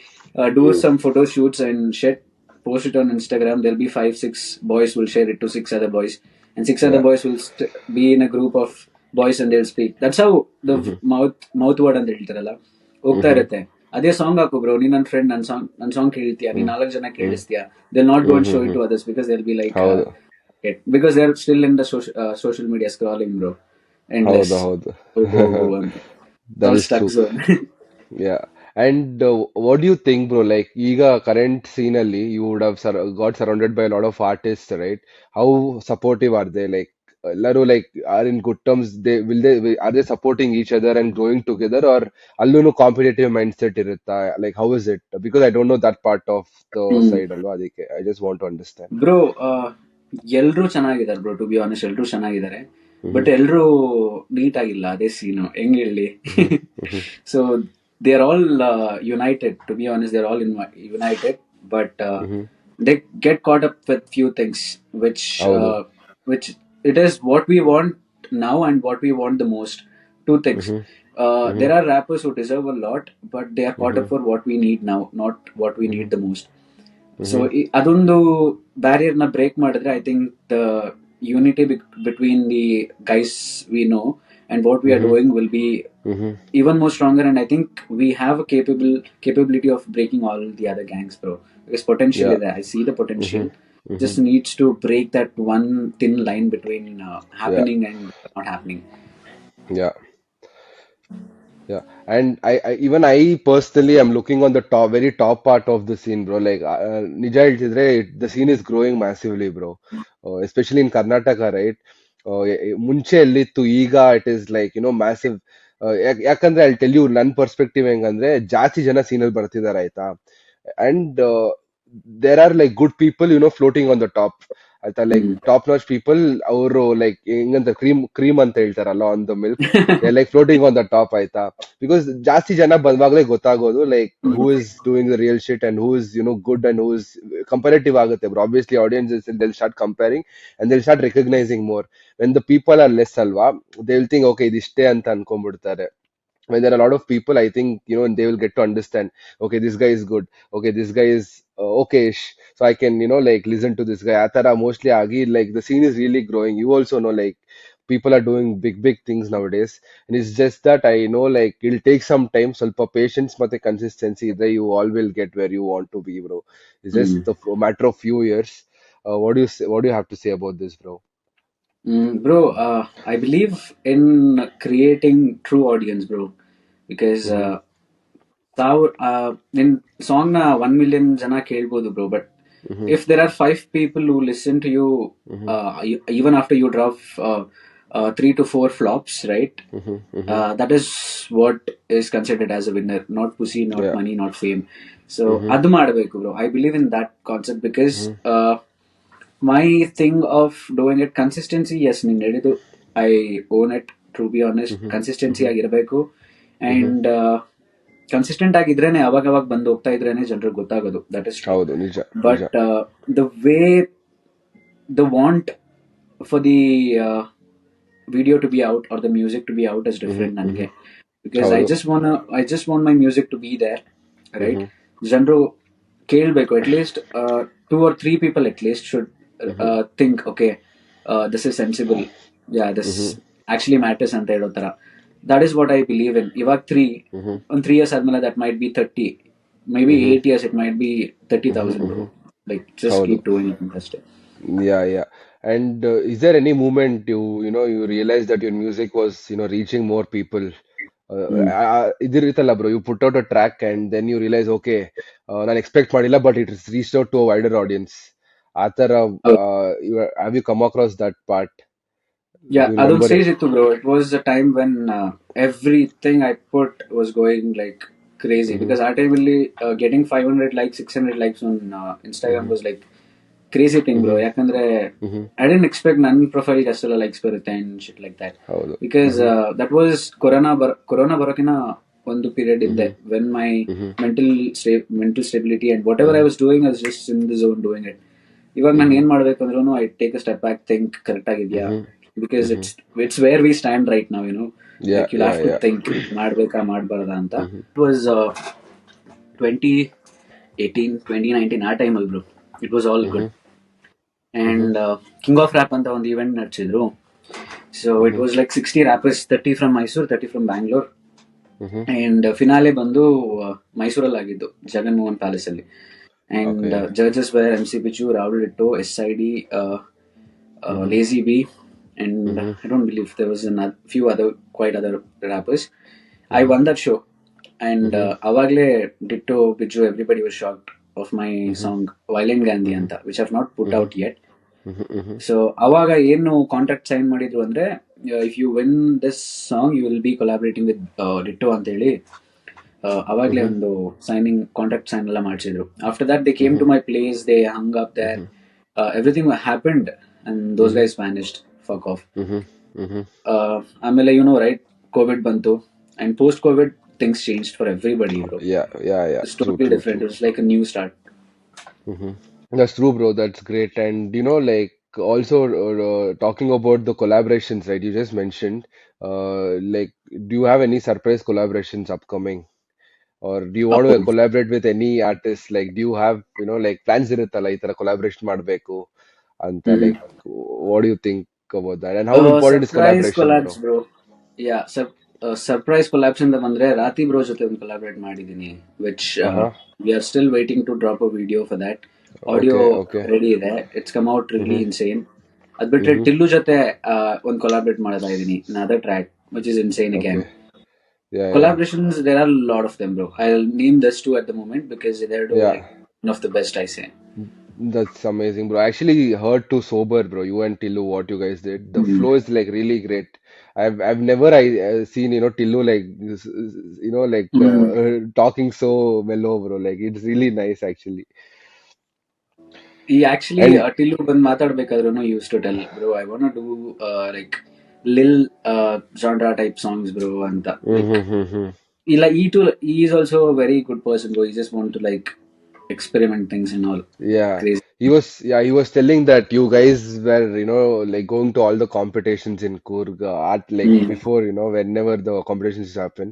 do Mm. some photo shoots and shit, post it on Instagram. There'll be 5 6 boys will share it to 6 other boys, and 6 other Yeah. boys will be in a group of boys and they'll speak. That's how the Mhm, mouth word ಅಂತ ಹೇಳ್ತಾರಲ್ಲ ಹೋಗ್ತಾ mhm, ಇರುತ್ತೆ. ಅದೇ song ಹಾಕು bro, ನೀನ್ ನನ್ನ friend, ನನ್ನ song ಕೇಳ್ತೀಯಾ, ನೀನ್ mm, 4 ಜನ mm, ಕೇಳಿಸ್ತೀಯಾ, they'll not go and show it mhm. to others because they'll be like ಹೌದು it, because they're still in the social media scrolling bro, endless. ಹೌದು ಹೌದು ಹೋಗು ಹೋಗು ಅಂತ, that all is stuck true. zone. Yeah. And what do you think, bro? Like, ಈಗ current scene ಅಲ್ಲಿ, you would have got surrounded by a lot of artists, right? How supportive are they? Like, ಎಲ್ಲರೂ like are in good terms. Are they supporting each other and growing together, or ಅಲ್ಲೂನು competitive mindset ಇರುತ್ತಾ? Like, how is it? Because I don't know that part of the hmm side ಅಲ್ವಾ, ಅದಕ್ಕೆ I just want to understand. Bro, ಎಲ್ರೂ ಚೆನ್ನಾಗಿದ್ದಾರೆ bro, to be honest ಎಲ್ರೂ ಚೆನ್ನಾಗಿದ್ದಾರೆ. Mhm, but ಎಲ್ರೂ neat ಆಗಿಲ್ಲ, ಅದೇ ಸೀನು ಹೆಂಗ್ ಹೇಳಿ. mhm, mhm, so they are all united, to be honest they are all united, but mhm. they get caught up with few things which ಹೌದು. uh, which it is what we want now and what we want the most. Two things. Mhm, There mhm, are rappers who deserve a lot, but they are caught up mhm, for what we need now, not what we need mhm, the most. So mhm. ಅದೊಂದು barrier ನ break ಮಾಡಿದ್ರೆ I think the unity between the guys we know and what we are Mhm, doing will be mhm. even more stronger. And I think we have a capability of breaking all the other gangs bro, because potential Yeah. is there. I see the potential, Mhm, just mhm. needs to break that one thin line between Yeah. happening and not happening. Yeah. Yeah, and even I personally am looking on the top, very top part of the scene, bro. Like, ನಿಜ ಹೇಳ್ತಿದ್ರೆ, the scene is growing massively, bro. Especially in Karnataka, right? ಮುಂಚೆ ಎಲ್ಲಿತ್ತು, ಈಗ it is like, massive. ಯಾಕಂದ್ರೆ I'll tell you ನನ್ನ perspective ಹೆಂಗಂದ್ರೆ, ಜಾಸ್ತಿ ಜನ scene ಅಲ್ಲಿ ಬರ್ತಿದಾರೆ ಆಯ್ತಾ, and there are like good people, floating on the top ಆಯ್ತಾ, like Mm. top notch people. ಅವರು like ಹೆಂಗಂತ ಕ್ರೀಮ್ ಅಂತ ಹೇಳ್ತಾರಲ್ಲ on the milk, they like floating on the top ಆಯ್ತಾ. ಬಿಕಾಸ್ ಜಾಸ್ತಿ ಜನ ಬಂದಾಗಲೇ ಗೊತ್ತಾಗೋದು like who is doing the real shit and who is good and who is comparative ಆಗುತ್ತೆ bro. Obviously audience they'll start comparing and they'll start recognizing more. When the people are less ಅಲ್ವಾ, they will think okay ಇದಿಷ್ಟೇ ಅಂತ ಅನ್ಕೊಂಡ್ಬಿಡ್ತಾರೆ. When there are a lot of people, I think, they will get to understand, okay, this guy is good, okay, this guy is okay, so I can, like, listen to this guy. Atara mostly agi, like, the scene is really growing. You also know, like, people are doing big things nowadays, and it's just that I know, like, it'll take some time, ಸ್ವಲ್ಪ patience ಮತ್ತೆ consistency ಇದ್ರೆ you all will get where you want to be, bro. It's just Mm. a matter of few years. What do you say, what do you have to say about this, bro? Bro, I believe in creating true audience bro, because Mm-hmm. ನಿನ್ song ನ 1 million ಜನ ಕೇಳ್ಬೋದು bro, but Mm-hmm. if there are 5 people who listen to you, Mm-hmm. even after you drop 3 to 4 flops, right? Mm-hmm. Mm-hmm. That is what is considered as a winner, not pussy, not Yeah. money, not fame. So Mm-hmm. adu ಮಾಡಬೇಕು bro. I believe in that concept because Mm-hmm. my thing of doing it consistency, yes, ನೀನ್ ಹೇಳಿದ್ದು, I own it, to be honest. Mm-hmm. Consistency Mm-hmm. ಆಗಿರಬೇಕು. Mm-hmm. And consistent ಆಗಿದ್ರೇನೆ ಅವಾಗ ಅವಾಗ ಬಂದು ಹೋಗ್ತಾ ಇದ್ರೇನೆ ಜನರಿಗೆ ಗೊತ್ತಾಗೋದು. That is true. ಹೌದು, ನಿಜ ನಿಜ. But the way the want for the video to be out or the music to be out is Mm-hmm. different Mm-hmm. ನನಗೆ. Because ಹೌದು. I just want my music to be there, right? Mm-hmm. ಜನರು ಕೇಳಬೇಕು. At least 2 or 3 people at least should Mm-hmm. think, okay, this is sensible, yeah, this Mm-hmm. actually matters ಅಂತ ಹೇಳೋ ತರ. That is what I believe in. ಇವಾಗ Mm-hmm. ಒಂದು 3 years ಆದ್ಮೇಲೆ that might be 30, maybe Mm-hmm. 8 years it might be 30,000 bro. Mm-hmm. Like just ಹೌದು. keep doing it ಅಷ್ಟೇ. Yeah, yeah. And is there any moment you realized that your music was reaching more people? ಇದಿರುತ್ತಲ್ಲ bro, you put out a track and then you realize okay, ನಾನು expect ಮಾಡಿಲ್ಲ but it is reach out to a wider audience. ಆ ಥರ have you come across that part? Yeah, you ಅದೊಂದು remember stage it? ಇತ್ತು bro. It was a time when everything I put was going like crazy, because ಆ time ಅಲ್ಲಿ getting 500 likes, 600 likes on Instagram was like crazy thing bro. ಯಾಕಂದ್ರೆ I didn't expect ನನ್ನ ಪ್ರೊಫೈಲ್ಗೆ ಅಷ್ಟೆಲ್ಲ likes ಬರುತ್ತೆ and shit like that. ಹೌದು. Because that was corona ಬರೋಕಿನ ಒಂದು period ಇದ್ದೆ when my mental stability and whatever I was doing, I was just in the zone doing it. ಇವಾಗ ನಾನು ಏನ್ ಮಾಡ್ಬೇಕು ಅಂದ್ರೂ I take a step back, think correct ಆಗಿದ್ಯಾ, because it's where we stand right now, Yeah, like you'll have yeah, to yeah. think, ಮಾಡ್ಬೇಕಾ ಮಾಡ್ಬಾರ್ದಾ ಅಂತ. It was 2018 2019 ಆ ಟೈಮಲ್ಲಿ bro. It was all good. And king of rap ಅಂತ ಒಂದು event ನಡೆಸಿದ್ರು. So it was like 60 rappers, 30 from Mysuru, 30 from Bangalore. And finale ಬಂದು ಮೈಸೂರಲ್ಲಿ ಆಗಿದ್ದು, ಜಗನ್ ಮೋಹನ್ ಪ್ಯಾಲೇಸ್ ಅಲ್ಲಿ. And Okay. Judges were MC Pichu, Rahul Ditto, SID, Lazy B, and I don't believe there was few quite other rappers. I won that show, and ಅವಾಗ್ಲೇ Ditto, Biju, everybody was shocked of my song Violent Gandhi ಅಂತ, which I have not put out yet. So ಅವಾಗ ಏನು contract sign ಮಾಡಿದ್ರು ಅಂದ್ರೆ, if you win this song you will be collaborating with Ditto ಅಂತ ಹೇಳಿ ಅವಾಗ್ಲೇ ಒಂದು contract sign ಎಲ್ಲ ಮಾಡಿಸಿದ್ರು. After that they came to my place, they hung up there, everything happened and those guys vanished, fuck off. ಆಮೇಲೆ right, Covid ಬಂತು, and post Covid things change for everybody. Yeah, yeah, yeah. It's True, totally true, different. true. It's like a new start. That's true, bro. That's great. And like also talking about the collaborations, right? You just mentioned, like, do you have any surprise collaborations upcoming, or do you want to collaborate with any artist? Like, do you have like plans iruttalla ಈ ತರ collaboration ಮಾಡಬೇಕು ಅಂತ? Like, what do you think about that? And how important is surprise collaboration, collabs bro? Bro. Yeah, surprise collabs ಅಂತ ಬಂದ್ರೆ Rathi bro ಜೊತೆ ಒಂದು collaborate ಮಾಡಿದೀನಿ, which Uh-huh. We are still waiting to drop a video for that. Audio Okay, okay. Ready ಇದೆ, it's come out really insane. ಅದ್ ಬಿಟ್ರೆ ಟಿಲ್ಲು ಜೊತೆ ಒಂದು ಕೊಲಾಬ್ರೇಟ್ ಮಾಡ್ತಾ ಇದೀನಿ, other track which is insane again. Okay. Yeah, yeah. Collaborations, there are a lot of them bro. I'll name this two at the moment because they're Yeah. like one of the best, I say. That's amazing, bro. I actually heard to Sober, bro. You and Tillu, what you guys did. The flow is like really great. I've never seen Tillu like this, like talking so mellow, bro. Like it's really nice actually. He actually And Tillu ಬಂದು ಮಾತಾಡ್ಬೇಕಾದ್ರೂ used to tell, bro, I wanna do like lil genre type songs bro ಅಂತ. He is also a very good person bro. He just want to like experiment things and all. yeah, Crazy. he was telling that you guys were like going to all the competitions in Coorg art, like before whenever the competitions happen,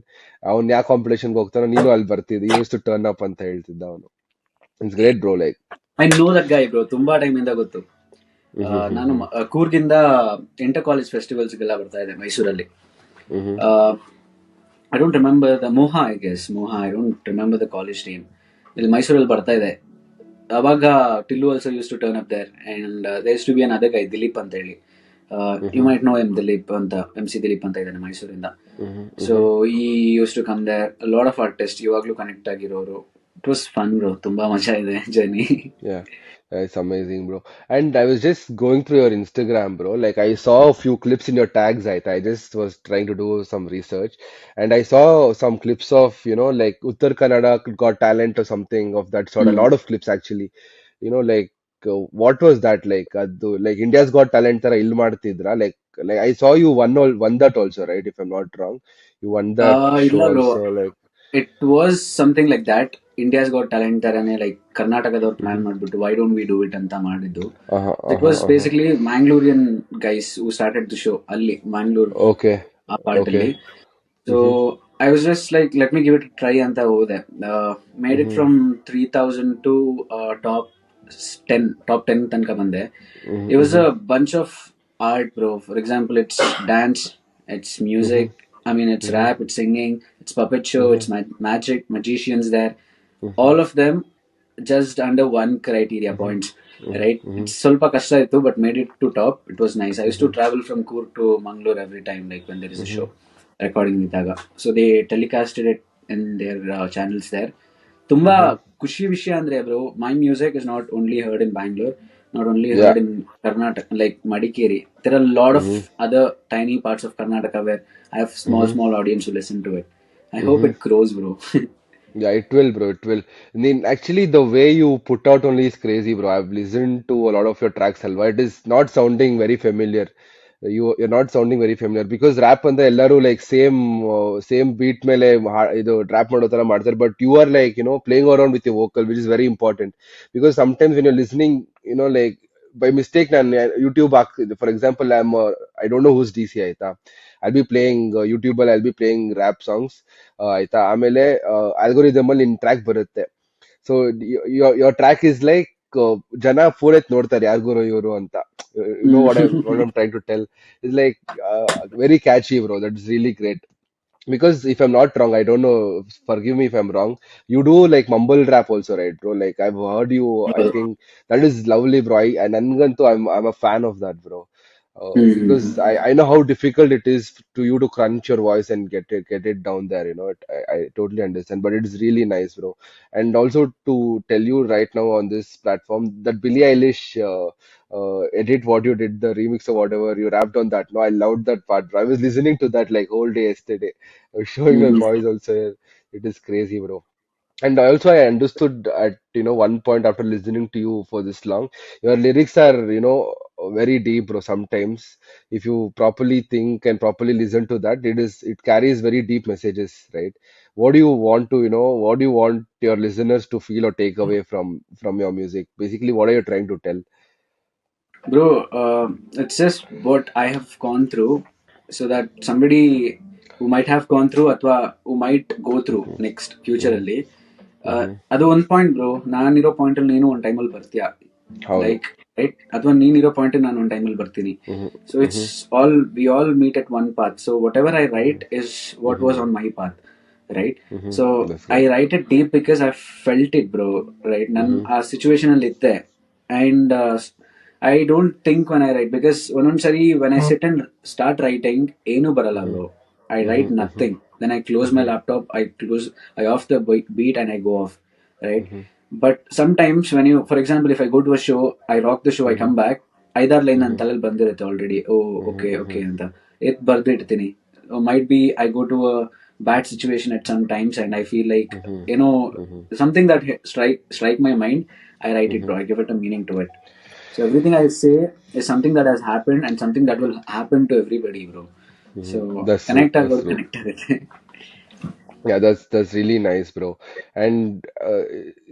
ಅವನ್ ಯಾವ competition ಹೋಗ್ತಾನೋ ನೀನು ಅಲ್ಲಿ ಬರ್ತಿದ್ದೆ. he used to turn up ಅಂತ ಹೇಳ್ತಿದ್ದ ಅವನು. It's great, bro. Like I know that guy bro, ತುಂಬಾ time ಇಂದ ಗೊತ್ತು. ನಾನು ಕೂರ್ಗಿಂದ ಇಂಟರ್ ಕಾಲೇಜ್ ಫೆಸ್ಟಿವಲ್ಸ್ಗೆಲ್ಲ ಬರ್ತಾ ಇದ್ದೆ ಮೈಸೂರಲ್ಲಿ. I don't remember the Moha, I guess. Moha, I don't remember the college name. ಇಲ್ಲಿ ಮೈಸೂರಲ್ಲಿ ಬರ್ತಾ ಇದೆ. ಅವಾಗ Tillu also use to turn up there, and there use to be another guy, Dileep ಅಂತ ಹೇಳಿ. ಯು ಮೈಟ್ ನೋ ದಿಲೀಪ್ ಅಂತ, MC ದಿಲೀಪ್ ಅಂತ ಇದ್ದಾನೆ ಮೈಸೂರಿಂದ. ಸೊ ಈ use to come there, lot of artist ಇವಾಗ್ಲೂ ಕನೆಕ್ಟ್ ಆಗಿರೋರು. ಇಟ್ ವಾಸ್ ಫನ್ ಬ್ರೋ, ತುಂಬಾ ಮಜಾ ಇದೆ journey. Yeah, it's amazing, bro. And I was just going through your Instagram, bro. Like I saw a few clips in your tags. I just was trying to do some research, and I saw some clips of, like Uttar Kannada Got Talent or something of that sort. A lot of clips actually. Like what was that like? Like India's Got Talent ತರ ಇಲ್ಲಿ ಮಾಡ್ತಿದ್ರಾ? Like I saw you won that also, right? If I'm not wrong, you won that show ಇಲ್ಲ bro, also. Like. It was something like that. India's got talent ತರನೇ like ಕರ್ನಾಟಕದವ್ರು plan Mhm. ಮಾಡ್ಬಿಟ್ಟು why don't we do it ಅಂತ ಮಾಡಿದ್ದು. Uh-huh, it uh-huh, was uh-huh. Basically Mangalorean guys who started the show ಅಲ್ಲಿ Mangalore Okay, ಆ part okay. ಅಲ್ಲಿ. So Mm-hmm. I was just like let me give it try ಅಂತ ಹೋದೆ. Made it Mm-hmm. From 3000 to top top 10 ತನಕ ಬಂದೆ. Mhm, It was mhm, a bunch of art, bro. For example, it's dance, it's music. mhm, I mean, it's mhm, rap, it's singing, it's puppet show, mhm, it's magic, magicians there. mhm, All of them just under one criteria mhm, points, mhm, right? mhm, It's ಸ್ವಲ್ಪ ಕಷ್ಟ ಇತ್ತು, but made it to top. It was nice. I used to mhm, travel from Coorg to Mangalore every time, like when there is a show mhm, recording ಇದ್ದಾಗ. So they telecasted it in their channels there. ತುಂಬಾ mhm. ಖುಷಿ ವಿಷಯ ಅಂದ್ರೆ bro, my music is not only heard in Bangalore, not only Yeah. Heard in Karnataka like Madikeri. There are lot of Mhm, other tiny parts of Karnataka where I have small mhm, small audience to listen to it. I hope mhm. It grows bro. Yeah, it will, bro. It will. I mean, actually, the way you put out only is crazy, bro. I've listened to a lot of your tracks, Halwa. It is not sounding very familiar. You're not sounding very familiar because rap and the ಎಲ್ಲರೂ like same beat ಮೇಲೆ ಇದು rap ಮಾಡೋ ತರ ಮಾಡ್ತಾರೆ. But you are like playing around with your vocal, which is very important because sometimes when you're listening, like by mistake ನಾನು YouTube ಹಾಕ್ತಿದ್ದೆ. For example, I don't know who's DC ಆಯ್ತಾ. I'll be playing YouTube ಅಲ್ಲಿ I'll be playing rap songs. ಆಯ್ತಾ ಆಮೇಲೆ algorithm ಅಲ್ಲಿ ನಿನ್ track ಬರುತ್ತೆ. So your track is like ಜನ ಫೋನ್ ಎತ್ ನೋಡ್ತಾರೆ ಯಾರಿಗೋರು ಇವರು ಅಂತ. You know what I'm trying to tell. Is like very catchy bro. That is really great. Because if I'm not wrong, I don't know, forgive me if I'm wrong, you do like mumble rap also, right, bro? Like I've heard you, I think that is lovely, bro. And nangantu I'm a fan of that, bro. Because I know how difficult it is to you to crunch your voice and get it down there. I totally understand, but it is really nice, bro. And also to tell you right now on this platform that Billie Eilish edit what you did, the remix or whatever you rapped on that. No, I loved that part, bro. I was listening to that like whole day yesterday. I was showing my boys also. It is crazy, bro. And also, I understood at one point after listening to you for this long, your lyrics are very deep, bro. Sometimes, if you properly think and properly listen to that, it carries very deep messages, right? What do you want to what do you want your listeners to feel or take away from your music? Basically, what are you trying to tell? Bro, it's just what I have gone through, so that somebody who might have gone through ಅಥವಾ who might go through Mm-hmm, next future mm-hmm, ಅಲ್ಲಿ, mm-hmm. ಅದು ಒಂದ್ point bro. ನಾನಿರೋ point ಅಲ್ಲಿ ನೀನು ಒಂದ್ ಟೈಮಲ್ಲಿ ಬರ್ತೀಯ, Howdo. ಲೈಕ್ ರೈಟ್, ಅಥವಾ ನೀನಿರೋ ಪಾಯಿಂಟ್ ನಾನು ಒಂದ್ ಟೈಮಲ್ಲಿ ಬರ್ತೀನಿ. Mm-hmm, so it's mm-hmm, all we all meet at one path. So whatever I write is what mm-hmm, was on my path, right. mm-hmm. So That's I great. Write it deep because I felt it bro, right. ನನ್ Mm-hmm, ಆ situation ಅಲ್ಲಿ ಇದ್ದೆ. And I don't think when I write, because ಒಂದೊಂದ್ಸರಿ when I sit and start writing ಏನೂ ಬರಲ್ಲ mm-hmm, bro. I mm-hmm, write mm-hmm, nothing. Then I close my mm-hmm, laptop, I off the beat and I go off, right? mm-hmm, But sometimes when you, for example, if I go to a show, I rock the show, I mm-hmm, come back, ಐದಾರು line ನನ್ನ mm-hmm. ತಲೆಯಲ್ಲಿ ಬಂದಿರುತ್ತೆ already. Oh Mhm, okay okay mhm, ಅಂತ ಎತ್ ಬರ್ದಿಡ್ತೀನಿ. Might be I go to a bad situation at some times and I feel like mhm, ಏನೋ mhm, something that strike my mind. I write it, mhm, bro. I give it a meaning to it. So everything I say is something that has happened and something that will happen to everybody, bro. So mhm. That's true. connect That's ಆಗೋದು true. connect ಆಗುತ್ತೆ. Yeah, that's really nice, bro. And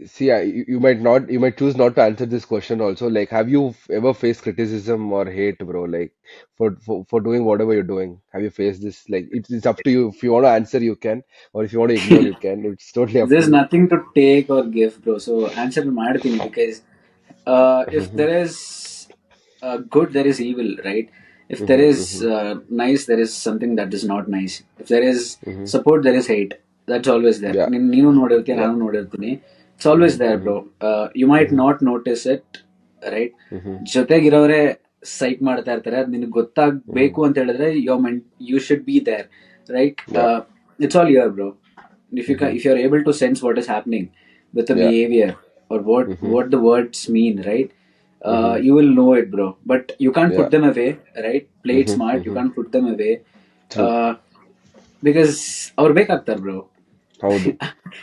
see, you might not, you might choose not to answer this question also. Like, have you ever faced criticism or hate, bro? Like, for doing whatever you're doing, have you faced this? Like, it's up to you. If you want to answer, you can, or if you want to ignore, you can. It's totally up to There's you. nothing to take or give, bro. So answer ಮಾಡ್ತೀನಿ, because if Mhm, there is good, there is evil, right? If there mhm, is mhm, nice, there is something that is not nice. If there is mhm. support, there is hate. That's always there. Yeah, ನೀನು ನೋಡಿರ್ತೀಯ, yeah. ನಾನು ನೋಡಿರ್ತೀನಿ. It's always Mhm, there, bro. mhm, You might mhm, not notice it, right? mhm, ಜೊತೆಗಿರೋರೆ ಸೈಕ್ ಮಾಡ್ತಾ ಇರ್ತಾರೆ, ಅದು ನಿನಗೆ mhm. ಗೊತ್ತಾಗಬೇಕು ಅಂತ ಹೇಳಿದ್ರೆ you should be there, right. Yeah. It's all here, bro. If Mhm, you're able to sense what is happening, with the Yeah. behavior or Mm-hmm. what the words mean, right? Mm-hmm. You will know it, bro, but you can't put Yeah. them away, right? Play it Mm-hmm. smart, you Mm-hmm. can't put them away, True. uh, because ಅವ್ರು ಬೇಕಾಗ್ತಾರೆ, bro. ಹೌದು.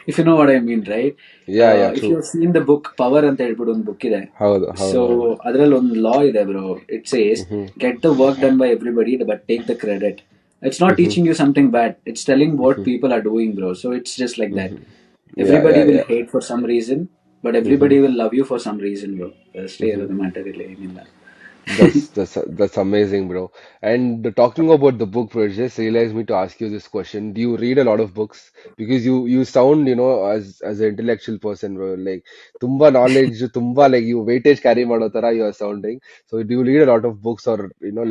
If you know what I mean, right? Yeah, yeah, If true. you've seen the book Power ಅಂತ ಹೇಳ್ಬಿಟ್ಟು ಒಂದು book ಇದೆ, ಹೌದು, so ಹೌದು, ಹೌದು. ಅದ್ರಲ್ಲಿ ಒಂದು ಲಾ ಇದೆ, bro. It says, Mm-hmm. get the work done by everybody but take the credit. It's not Mm-hmm. teaching you something bad, it's telling what Mm-hmm. people are doing, bro. So it's just like that. Mm-hmm. Yeah, Everybody yeah, will yeah. hate for some reason, but Mm-hmm. everybody will love you for some reason, bro. ಅಷ್ಟೇ Mm-hmm. ಇರೋದು matter ಇಲ್ಲ, ಏನಿಲ್ಲ. That's amazing, bro. And talking about the book, bro, it just realized me to ask you this question. Do you read a lot of books? Because you sound, as an intellectual person, bro. Like tumba knowledge, tumba like you weightage carry ಮಾಡೋ ತರ you are sounding. So do you read a lot of books, or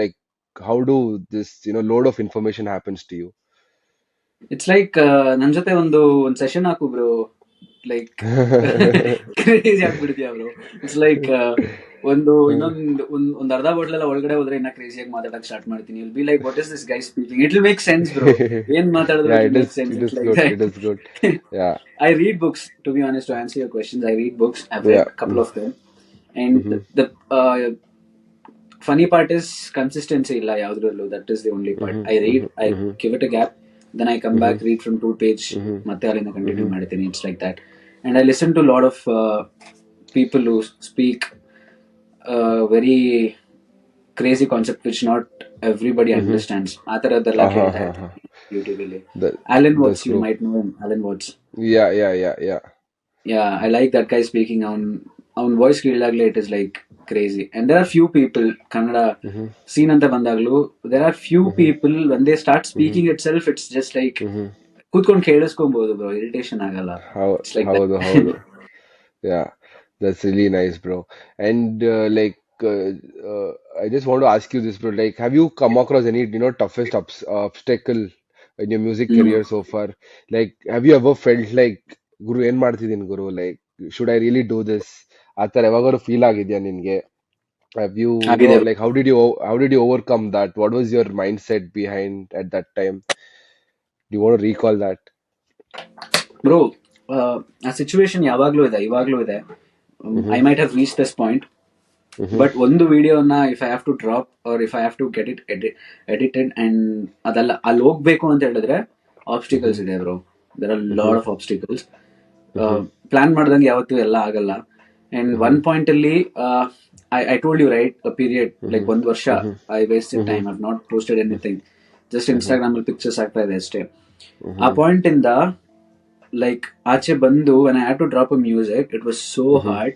like how do this load of information happens to you? It's like ನನ್ ಜೊತೆ ಒಂದು session ಹಾಕು, bro. Like crazy ಆಗ್ಬಿಡ್ತೀಯ, bro. It's like ಒಂದು ಇನ್ನೊಂದ್ ಅರ್ಧ ಬಾಟ್ಲೆಲ್ಲ ಒಳಗಡೆ ಹೋದ್ರೆ ಇನ್ನ ಕ್ರೇಜಿಯಾಗಿ ಮಾತಾಡಕ್ ಸ್ಟಾರ್ಟ್ ಮಾಡ್ತೀನಿ. Will be like, what is this guy speaking? It will make sense, bro. ಏನ್ ಮಾತಾಡಿದ್ರು Yeah, it it will is. Make sense. It it's is like good. That. It is good. Yeah. I read books, to be honest. To answer your questions, I read books. I've read Yeah. a couple of them, and Mm-hmm. the funny part is consistency illa yaudrallu. That is the only part. Mm-hmm. I read, I Mm-hmm. give it a gap, then I come back, Mm-hmm. read from 2 page, Mm-hmm. ಮತ್ತೆ ಅಲ್ಲಿಂದ continue Mm-hmm. ಮಾಡ್ತೀನಿ. It's like that. And I listen to a lot of people who speak very crazy concept which not everybody Mm-hmm. understands. ಆ ಥರದ್ದೆಲ್ಲ Uh-huh, ಕೇಳ್ತಾ uh-huh. ಇರ್ತೀನಿ ಯೂಟ್ಯೂಬಲ್ಲಿ. That Alan Watts, that's you true. might know him. Alan Watts. Yeah, yeah, yeah, yeah. Yeah, I like that guy speaking. On voice ಕೇಳಿದಾಗಲೇ it is like crazy. And there are few people Kannada Mm-hmm. scene ಅಂತ ಬಂದಾಗ್ಲೂ, there are few Mm-hmm. people when they start Mm-hmm. speaking itself, it's just like Mm-hmm. ಕೂತ್ಕೊಂಡು ಕೇಳಿಸ್ಕೊಬಹುದು, bro. Irritation ಆಗಲ್ಲ. It's like that. ಹೌದು, ಹೌದು. Yeah, that's really nice, bro. And I just want to ask you this, bro. Like, have you come across any, toughest obstacle in your music hmm. career so far? Like, have you ever felt like, Guru, ಏನ್ ಮಾಡ್ತಿದ್ದೀನಿ ಗುರು? Like, should I really do this? ಆ ಥರ ಯಾವಾಗಾದ್ರು feel ಆಗಿದ್ಯಾ ನಿನ್ಗೆ? Have you, ಆಗಿದೆ, like, how did you overcome that? What was your mindset behind at that time? Do you want to recall that? Bro. ಆ situation ಯಾವಾಗ್ಲೂ ಇದೆ, ಇವಾಗ್ಲೂ ಇದೆ. I Mm-hmm. Might have reach this point, Mm-hmm. But ಒಂದು ವಿಡಿಯೋನ if I have to drop or if I have to get it edited and ಅದೆಲ್ಲ ಅಲ್ಲಿ ಹೋಗ್ಬೇಕು ಅಂತ ಹೇಳಿದ್ರೆ ಆಬ್ಸ್ಟಿಕಲ್ಸ್ Mm-hmm. ಇದೆ, bro. There are Mm-hmm. Lot of obstacles. Mm-hmm. Plan ಮಾಡ್ದಂಗೆ ಯಾವತ್ತೂ ಎಲ್ಲ ಆಗಲ್ಲ. And one Mm-hmm. ಪಾಯಿಂಟ್ ಅಲ್ಲಿ I told you right, a period like Mhm, 1 ವರ್ಷ mhm, I wasted time. mhm, I've not posted anything. Just mhm, Instagram ಅಲ್ಲಿ pictures ಆಗ್ತಾ ಇದೆ ಅಷ್ಟೇ. ಆ mhm, ಪಾಯಿಂಟ್ ಇಂದ ಲೈಕ್ ಆಚೆ ಬಂದು when I had to drop a music, it was so mhm, hard.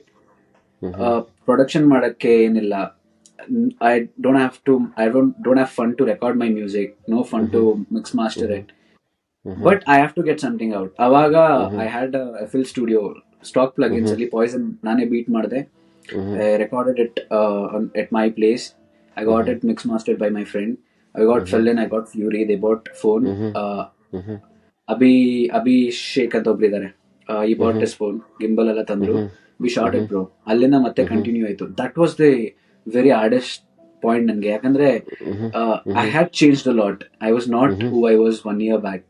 mhm, production ಮಾಡಕ್ಕೆ ಏನಿಲ್ಲ. I don't have to I don't have fund to record my music, no fund to mhm, mix master mhm, it. mhm, but I have to get something out. ಅವಾಗ mhm, I had FL studio stock plugins mhm, ಅಲ್ಲಿ poison ನಾನೇ beat ಮಾಡಿದೆ. mhm, I recorded it at my place. I got mhm, it mix mastered by my friend. I got Fellin, I got Fury. They bought phone. mhm, Uh, mhm, Abhi Abhishek ಅಂತ ಒಬ್ರಿದ್ದಾರೆ. ಈ bought mhm, his phone, gimbal ಎಲ್ಲ ತಂದ್ರು. mhm, we shot it, mhm, bro. ಅಲ್ಲಿಂದ ಮತ್ತೆ mhm, continue ಆಯ್ತು. That was the very hardest point ನನಗೆ. ಯಾಕಂದ್ರೆ mhm, I mhm, had changed a lot. I was not mhm, who I was 1 year back.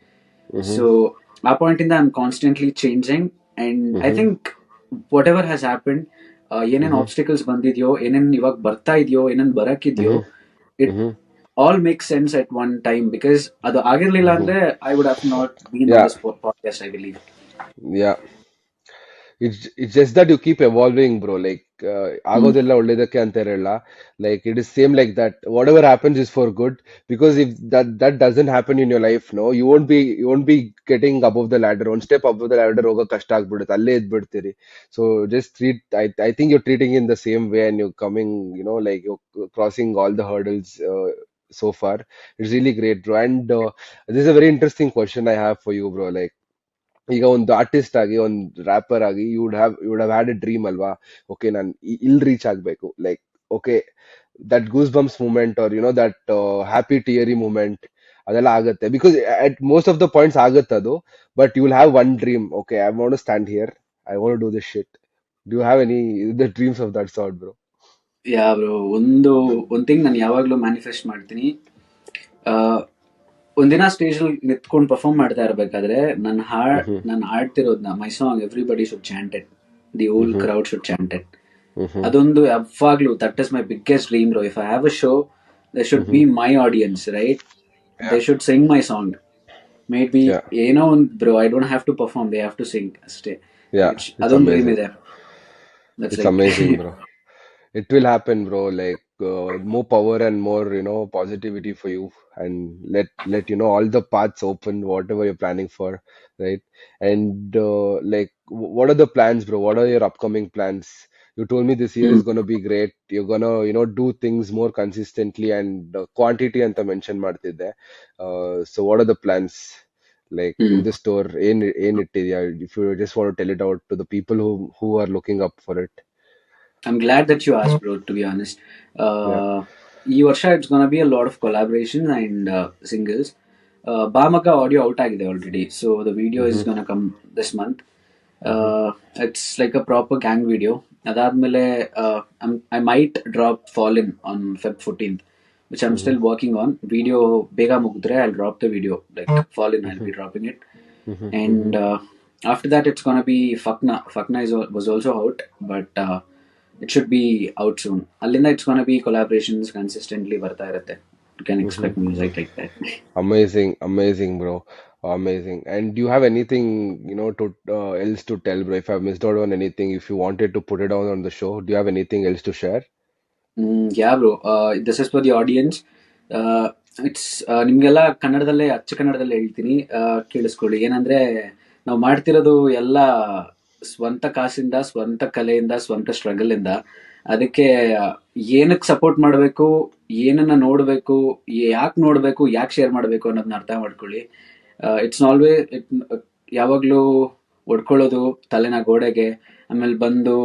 mhm, so ಆ point ಇಂದ I am constantly changing. And I mhm, think whatever has happen, ಏನೇನ್ mhm, obstacles ಬಂದಿದ್ಯೋ, ಏನೇನ್ ಇವಾಗ ಬರ್ತಾ ಇದೆಯೋ, ಏನೇನ್ ಬರಕಿದ್ಯೋ, mhm, it mhm, all make sense at one time. Because ಅದು ಆಗಿರ್ಲಿಲ್ಲ mhm. ಅಂದ್ರೆ I would have not been on Yeah, this podcast, I believe. yeah. It's just that you keep evolving, bro. Like, ಹ್ಮ್. ಆಗೋದೆಲ್ಲ ಒಳ್ಳೇದಕ್ಕೆ ಅಂತ ಇರಲ್ಲ. Like, it is same like that. Whatever happens is for good. Because if that doesn't happen in your life, no, you won't be getting above the ladder. One step above the ladder ಹೋಗೋ ಕಷ್ಟ ಆಗ್ಬಿಡುತ್ತೆ. ಅಲ್ಲೇ ಇದ್ಬಿಡ್ತೀರಿ. So just treat. I think you're treating in the same way, and you're coming. Like you're crossing all the hurdles. So far, it's really great, bro. And this is a very interesting question I have for you, bro. Like, ಈಗ ಒಂದು artist ಆಗಿ ಒಂದು rapper ಆಗಿ you would have had a dream ಅಲ್ವಾ? Okay, ನಾನು ಇಲ್ಲಿ reach ಆಗ್ಬೇಕು. Like, okay, that goose bumps moment or that happy teary moment ಅದೆಲ್ಲ ಆಗುತ್ತೆ. Because at most of the points ಆಗುತ್ತೆ ಅದು. But you will have one dream. Okay, I want to stand here, I want to do this shit. Do you have any the dreams of that sort, bro? Yeah, bro. ಒಂದ್ thing ನಾನು ಯಾವಾಗ್ಲೂ manifest ಮಾಡ್ತೀನಿ. ಒಂದಿನ stage ಅಲ್ಲಿ ನಿಂತ್ಕೊಂಡು perform ಮಾಡ್ತಾ ಇರ್ಬೇಕಾದ್ರೆ Mm-hmm. ನಾನು ಹಾಡ್ತಿರೋದ್ನ my song everybody should chanted, the whole Mm-hmm. Crowd should chanted. Mm-hmm. ಅದೊಂದು ಯಾವಾಗ್ಲೂ that is my biggest dream bro. If I have a show, they should Mm-hmm. Be my audience, right? Yeah. They should sing my song. Maybe Yeah. ಏನೋ ಒಂದು bro, I don't have to perform, they have to sing ಅಷ್ಟೇ. Yeah. It's ಅದೊಂದು dream amazing. ಇದೆ. That's It's like amazing, bro. It will happen, bro. Like more power and more, positivity for you, and let all the paths open, whatever you're planning for, right? And like, what are the plans, bro? What are your upcoming plans? You told me this year is gonna be great. You're gonna, do things more consistently and quantity ಅಂತ mention ಮಾಡ್ತಿದ್ದೆ. So what are the plans? Like in the store, ಏನ್ ಇಟ್ಟಿದ್ಯಾ? If you just want to tell it out to the people who are looking up for it. I'm glad that you asked, bro, to be honest. Yeah. ಈ ವರ್ಷ it's gonna be a lot of collaboration and singles. ಬಾಮಕ audio out ಆಗಿದೆ already, so the video is Mm-hmm. Gonna come this month. Mm-hmm. It's like a proper gang video. ಅದಾದ್ಮೇಲೆ I might drop fall in on Feb 14th, which I am Mm-hmm. Still working on. Video ಬೇಗ ಮುಗಿದ್ರೆ I drop the video, like fall in I Mm-hmm. Be dropping it. Mm-hmm. And after that, it's gonna be Fakna. Fakna was also out, but it should be out soon. Alinda, it's gonna be collaborations consistently ಬರ್ತಾ ಇರುತ್ತೆ. You can Mm-hmm. expect music like that. Amazing, amazing, bro. Amazing. And do you have anything, to else to tell, bro? If I've missed out on anything, if you wanted to put it down on the show, do you have anything else to share? Yeah, bro. This is for the audience. It's ನಿಮ್ಗೆಲ್ಲ ಕನ್ನಡದಲ್ಲೇ, ಅಚ್ಚ ಕನ್ನಡದಲ್ಲೇ ಹೇಳ್ತೀನಿ, ಕೇಳಿಸ್ಕೊಳ್ಳಿ. ಏನಂದ್ರೆ, ನಾವು ಮಾಡ್ತಿರೋದು ಎಲ್ಲ ಸ್ವಂತ ಕಾಸಿಂದ, ಸ್ವಂತ ಕಲೆಯಿಂದ, ಸ್ವಂತ ಸ್ಟ್ರಗಲ್ ಇಂದ. ಅದಕ್ಕೆ ಏನಕ್ಕೆ ಸಪೋರ್ಟ್ ಮಾಡಬೇಕು, ಏನನ್ನ ನೋಡಬೇಕು, ಯಾಕೆ ನೋಡಬೇಕು, ಯಾಕೆ ಶೇರ್ ಮಾಡಬೇಕು ಅನ್ನೋದನ್ನ ಅರ್ಥ ಮಾಡ್ಕೊಳ್ಳಿ. ಇಟ್ಸ್ ಆಲ್ವೇಸ್ ಯಾವಾಗಲೂ ಹೊಡ್ಕೊಳ್ಳೋದು ತಲೆನ ಗೋಡೆಗೆ, ಆಮೇಲೆ ಬಂದು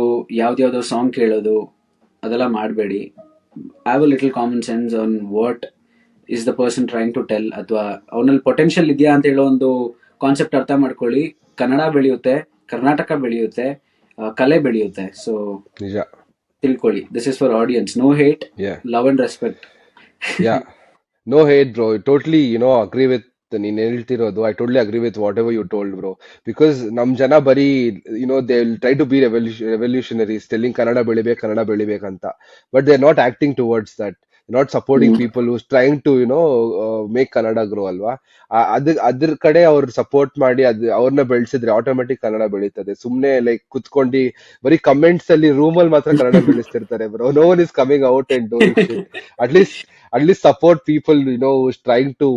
ಯಾವ್ದ್ಯಾವ್ದೋ ಸಾಂಗ್ ಕೇಳೋದು, ಅದೆಲ್ಲ ಮಾಡಬೇಡಿ. Have a little common sense on what is the person trying to tell, ಅಥವಾ ಅವನಲ್ಲಿ ಪೊಟೆನ್ಷಿಯಲ್ ಇದೆಯಾ ಅಂತ ಹೇಳೋ ಒಂದು ಕಾನ್ಸೆಪ್ಟ್ ಅರ್ಥ ಮಾಡ್ಕೊಳ್ಳಿ. ಕನ್ನಡ ಬೆಳೆಯುತ್ತೆ, ಕರ್ನಾಟಕ ಬೆಳೆಯುತ್ತೆ, ಕಲೆ ಬೆಳೆಯುತ್ತೆ. So Yeah. ತಿಳ್ಕೊಳ್ಳಿ, this is for audience. No hate, Yeah. Love and respect. Yeah. No hate, bro. Totally, agree with ನೀನ್ ಹೇಳ್ತಿರೋದು. I totally agree with whatever you told, bro. Because ನಮ್ ಜನ ಬರೀ, they'll try to be revolutionaries, telling Kannada ಬೆಳಿಬೇಕಂತ. But they're not acting towards that. Not supporting people who's trying to, make Kannada grow ಅಲ್ವಾ? ಅದ್ರ ಕಡೆ ಅವ್ರು ಸಪೋರ್ಟ್ ಮಾಡಿ ಅವ್ರನ್ನ ಬೆಳೆಸಿದ್ರೆ ಆಟೋಮೆಟಿಕ್ ಕನ್ನಡ ಬೆಳೀತದೆ. ಸುಮ್ನೆ ಲೈಕ್ ಕುತ್ಕೊಂಡು ಬರೀ ಕಮೆಂಟ್ಸ್ ಅಲ್ಲಿ ರೂಮ್ ಅಲ್ಲಿ ಮಾತ್ರ ಕನ್ನಡ ಬೆಳೆಸ್ತಿರ್ತಾರೆ, bro. No one is coming out and doing shit. At least support people, who's trying to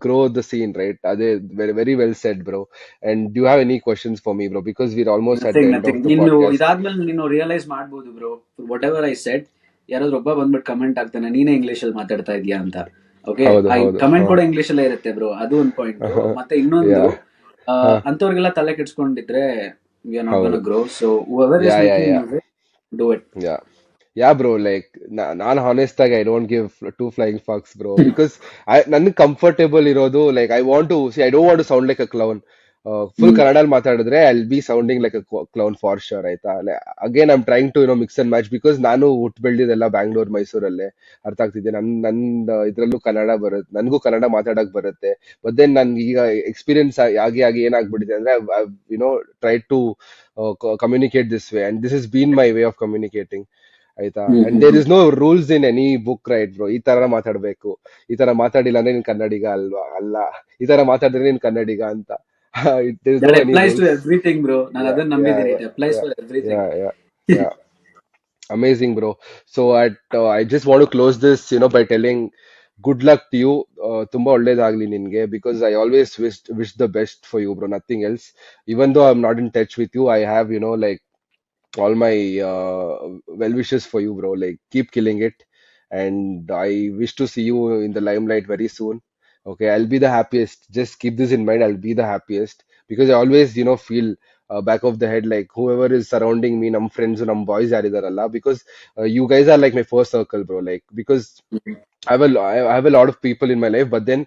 grow the scene, right? Ade, very, very well said, bro. And do you have any questions for me, bro? Because we're almost at the nothing end of nothing. the ನೀನು podcast. ಇದಾದ್ಮೇಲೆ ನೀನು realise ಮಾಡ್ಬೋದು bro, what ever I said, ಯಾರಾದ್ರೂ ಒಬ್ಬ ಬಂದ್ಬಿಟ್ಟು comment ಆಗ್ತಾನೆ, ನೀನೇ English ಅಲ್ಲಿ ಮಾತಾಡ್ತಾ ಇದೀಯಾ ಅಂತ. ಓಕೆ, ಹೌದು, ಆ ಹೌದು. ಕಮೆಂಟ್ ಕೂಡ ಇಂಗ್ಲಿಷ್ ಅಲ್ಲೇ ಇರುತ್ತೆ ಬ್ರೋ, ಅದು ಒಂದು ಪಾಯಿಂಟ್. ಮತ್ತೆ ಇನ್ನೊಂದು, Yeah. Huh. ಅಂತವ್ರಿಗೆಲ್ಲ ತಲೆ ಕೆಡ್ಸ್ಕೊಂಡಿದ್ರೆ ವಿ ಆರ್ ನಾಟ್ ಗೋನಾ ಹೌದು. Grow. So whoever is Yeah, yeah, making yeah. Music, do it. Yeah. Yeah, bro. Like, ನಾನು honest ಆಗಿ I don't give two flying fucks, bro. Because ನನ್ಗೆ comfortable ಇರೋದು, like, I don't want to sound like a clown. Full ಕನ್ನಡಲ್ಲಿ ಮಾತಾಡಿದ್ರೆ I'll be sounding like a clown for sure, ಆಯ್ತಾ? Again, I'm trying to, mix and match, because ನಾನು ಹುಟ್ಟು ಬೆಳೆದಿದ್ದೆಲ್ಲ ಬ್ಯಾಂಗ್ಳೂರ್, ಮೈಸೂರಲ್ಲೇ. ಅರ್ಥ ಆಗ್ತಿದೆ. ನನ್ನ ಇದ್ರಲ್ಲೂ ಕನ್ನಡ ಬರುತ್ತೆ, ನನಗೂ ಕನ್ನಡ ಮಾತಾಡಕ್ ಬರುತ್ತೆ. ಬಟ್ ದೆನ್ ನನ್ಗೆ ಈಗ ಎಕ್ಸ್ಪೀರಿಯನ್ಸ್ ಆಗಿ ಏನಾಗ್ಬಿಟ್ಟಿದೆ ಅಂದ್ರೆ, try to communicate this way, and this is been my way of communicating, ಆಯ್ತಾ? And there is no rules in any book, right, bro? ಈ ತರ ಮಾತಾಡ್ಬೇಕು, ಈ ತರ ಮಾತಾಡಿಲ್ಲ ಅಂದ್ರೆ ನೀನ್ ಕನ್ನಡಿಗ ಅಲ್ವಾ, ಅಲ್ಲ, ಈ ತರ ಮಾತಾಡಿದ್ರೆ ನೀನ್ ಕನ್ನಡಿಗ ಅಂತ. There is no that any applies to rules. Everything bro. ನಾನು Yeah, ಅದನ್ನ yeah, ನಂಬಿದ್ದೀನಿ, yeah, it applies yeah, for everything. yeah, yeah, yeah. Amazing, bro. So I just want to close this, by telling good luck to you. ತುಂಬಾ ಒಳ್ಳೇದಾಗ್ಲಿ ನಿನ್ಗೆ, because I always wish the best for you, bro. Nothing else. Even though I'm not in touch with you, I have, like, all my well wishes for you, bro. Like, keep killing it, and I wish to see you in the limelight very soon. Okay, I'll be the happiest. Just keep this in mind. I'll be the happiest, because I always, feel back of the head, like, whoever is surrounding me, num friends, num boys yaರಿದಾರಲ್ಲ, because you guys are like my first circle, bro. Like, because I have a lot of people in my life, but then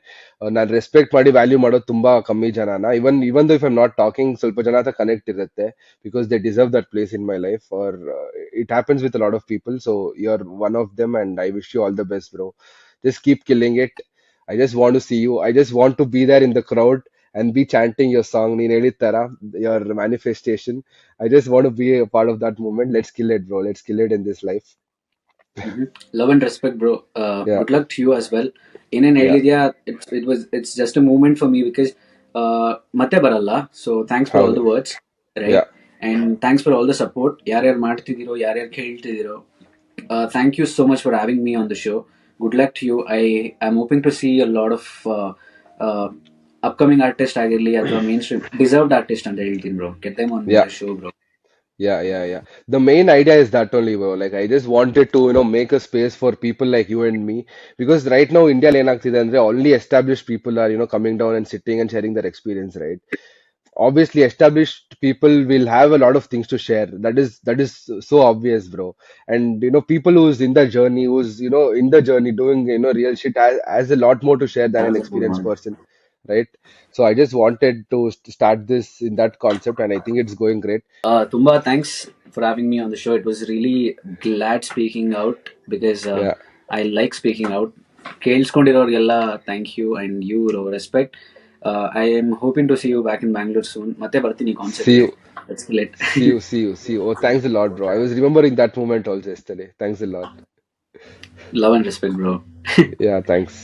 ನಾನು respect ಮಾಡಿ value ಮಾಡೋದು ತುಂಬಾ ಕಮ್ಮಿ ಜನನ. ಇವನ್ ದೋ if I'm not talking, ಸ್ವಲ್ಪ ಜನ ಹತ್ರ ಕನೆಕ್ಟ್ ಇರುತ್ತೆ, because they deserve that place in my life, or it happens with a lot of people. So you're one of them, and I wish you all the best, bro. Just keep killing it. I just want to see you. I just want to be there in the crowd and be chanting your song, ನೀನ್ ಹೇಳಿದ ತರ, your manifestation. I just want to be a part of that moment. Let's kill it, bro. Let's kill it in this life. Mhm. Love and respect, bro. Yeah, Good luck to you as well. ಏನೇನ್ yeah, ಹೇಳಿದ್ಯಾ, it's just a moment for me because ಮತ್ತೆ ಬರಲ್ಲ. So thanks for all ಹೌದು, the words, right? yeah. And thanks for all the support. ಯಾರ್ಯಾರು ಮಾಡ್ತಿದ್ದೀರೋ, ಯಾರ್ಯಾರು ಕೇಳ್ತಿದ್ದೀರೋ, thank you so much for having me on the show. Good luck to you. I'm hoping to see a lot of uh, upcoming artist ಆಗಿರ್ಲಿ ಅಥವಾ main stream deserved artist ಅಂತ ಹೇಳ್ತೀನಿ bro. Get them on Yeah. the show, bro. Yeah. The main idea is that only, bro. Like, I just wanted to, make a space for people like you and me. Because right now, India ಏನಾಗ್ತಿದೆ ಅಂದ್ರೆ only established people are, coming down and sitting and sharing their experience, right? Obviously, established people will have a lot of things to share. That is so obvious, bro. And people who's in the journey, who's in the journey doing real shit, has a lot more to share than an experienced person, right? So I just wanted to start this in that concept, and I think it's going great. Tumba, thanks for having me on the show. It was really glad speaking out because Yeah. I like speaking out. ಕೇಳಿಸ್ಕೊಂಡಿರೋರಿಗೆಲ್ಲ thank you and you respect. I am hoping to see you back in Bangalore soon. ಮತ್ತೆ ಬರ್ತೀನಿ See ಕಾನ್ಸರ್ಟ್ಗೆ. you. Let's kill it. See you. Oh, thanks a lot, bro. I was remembering that moment also yesterday. Thanks a lot. Love and respect, bro. Yeah, thanks.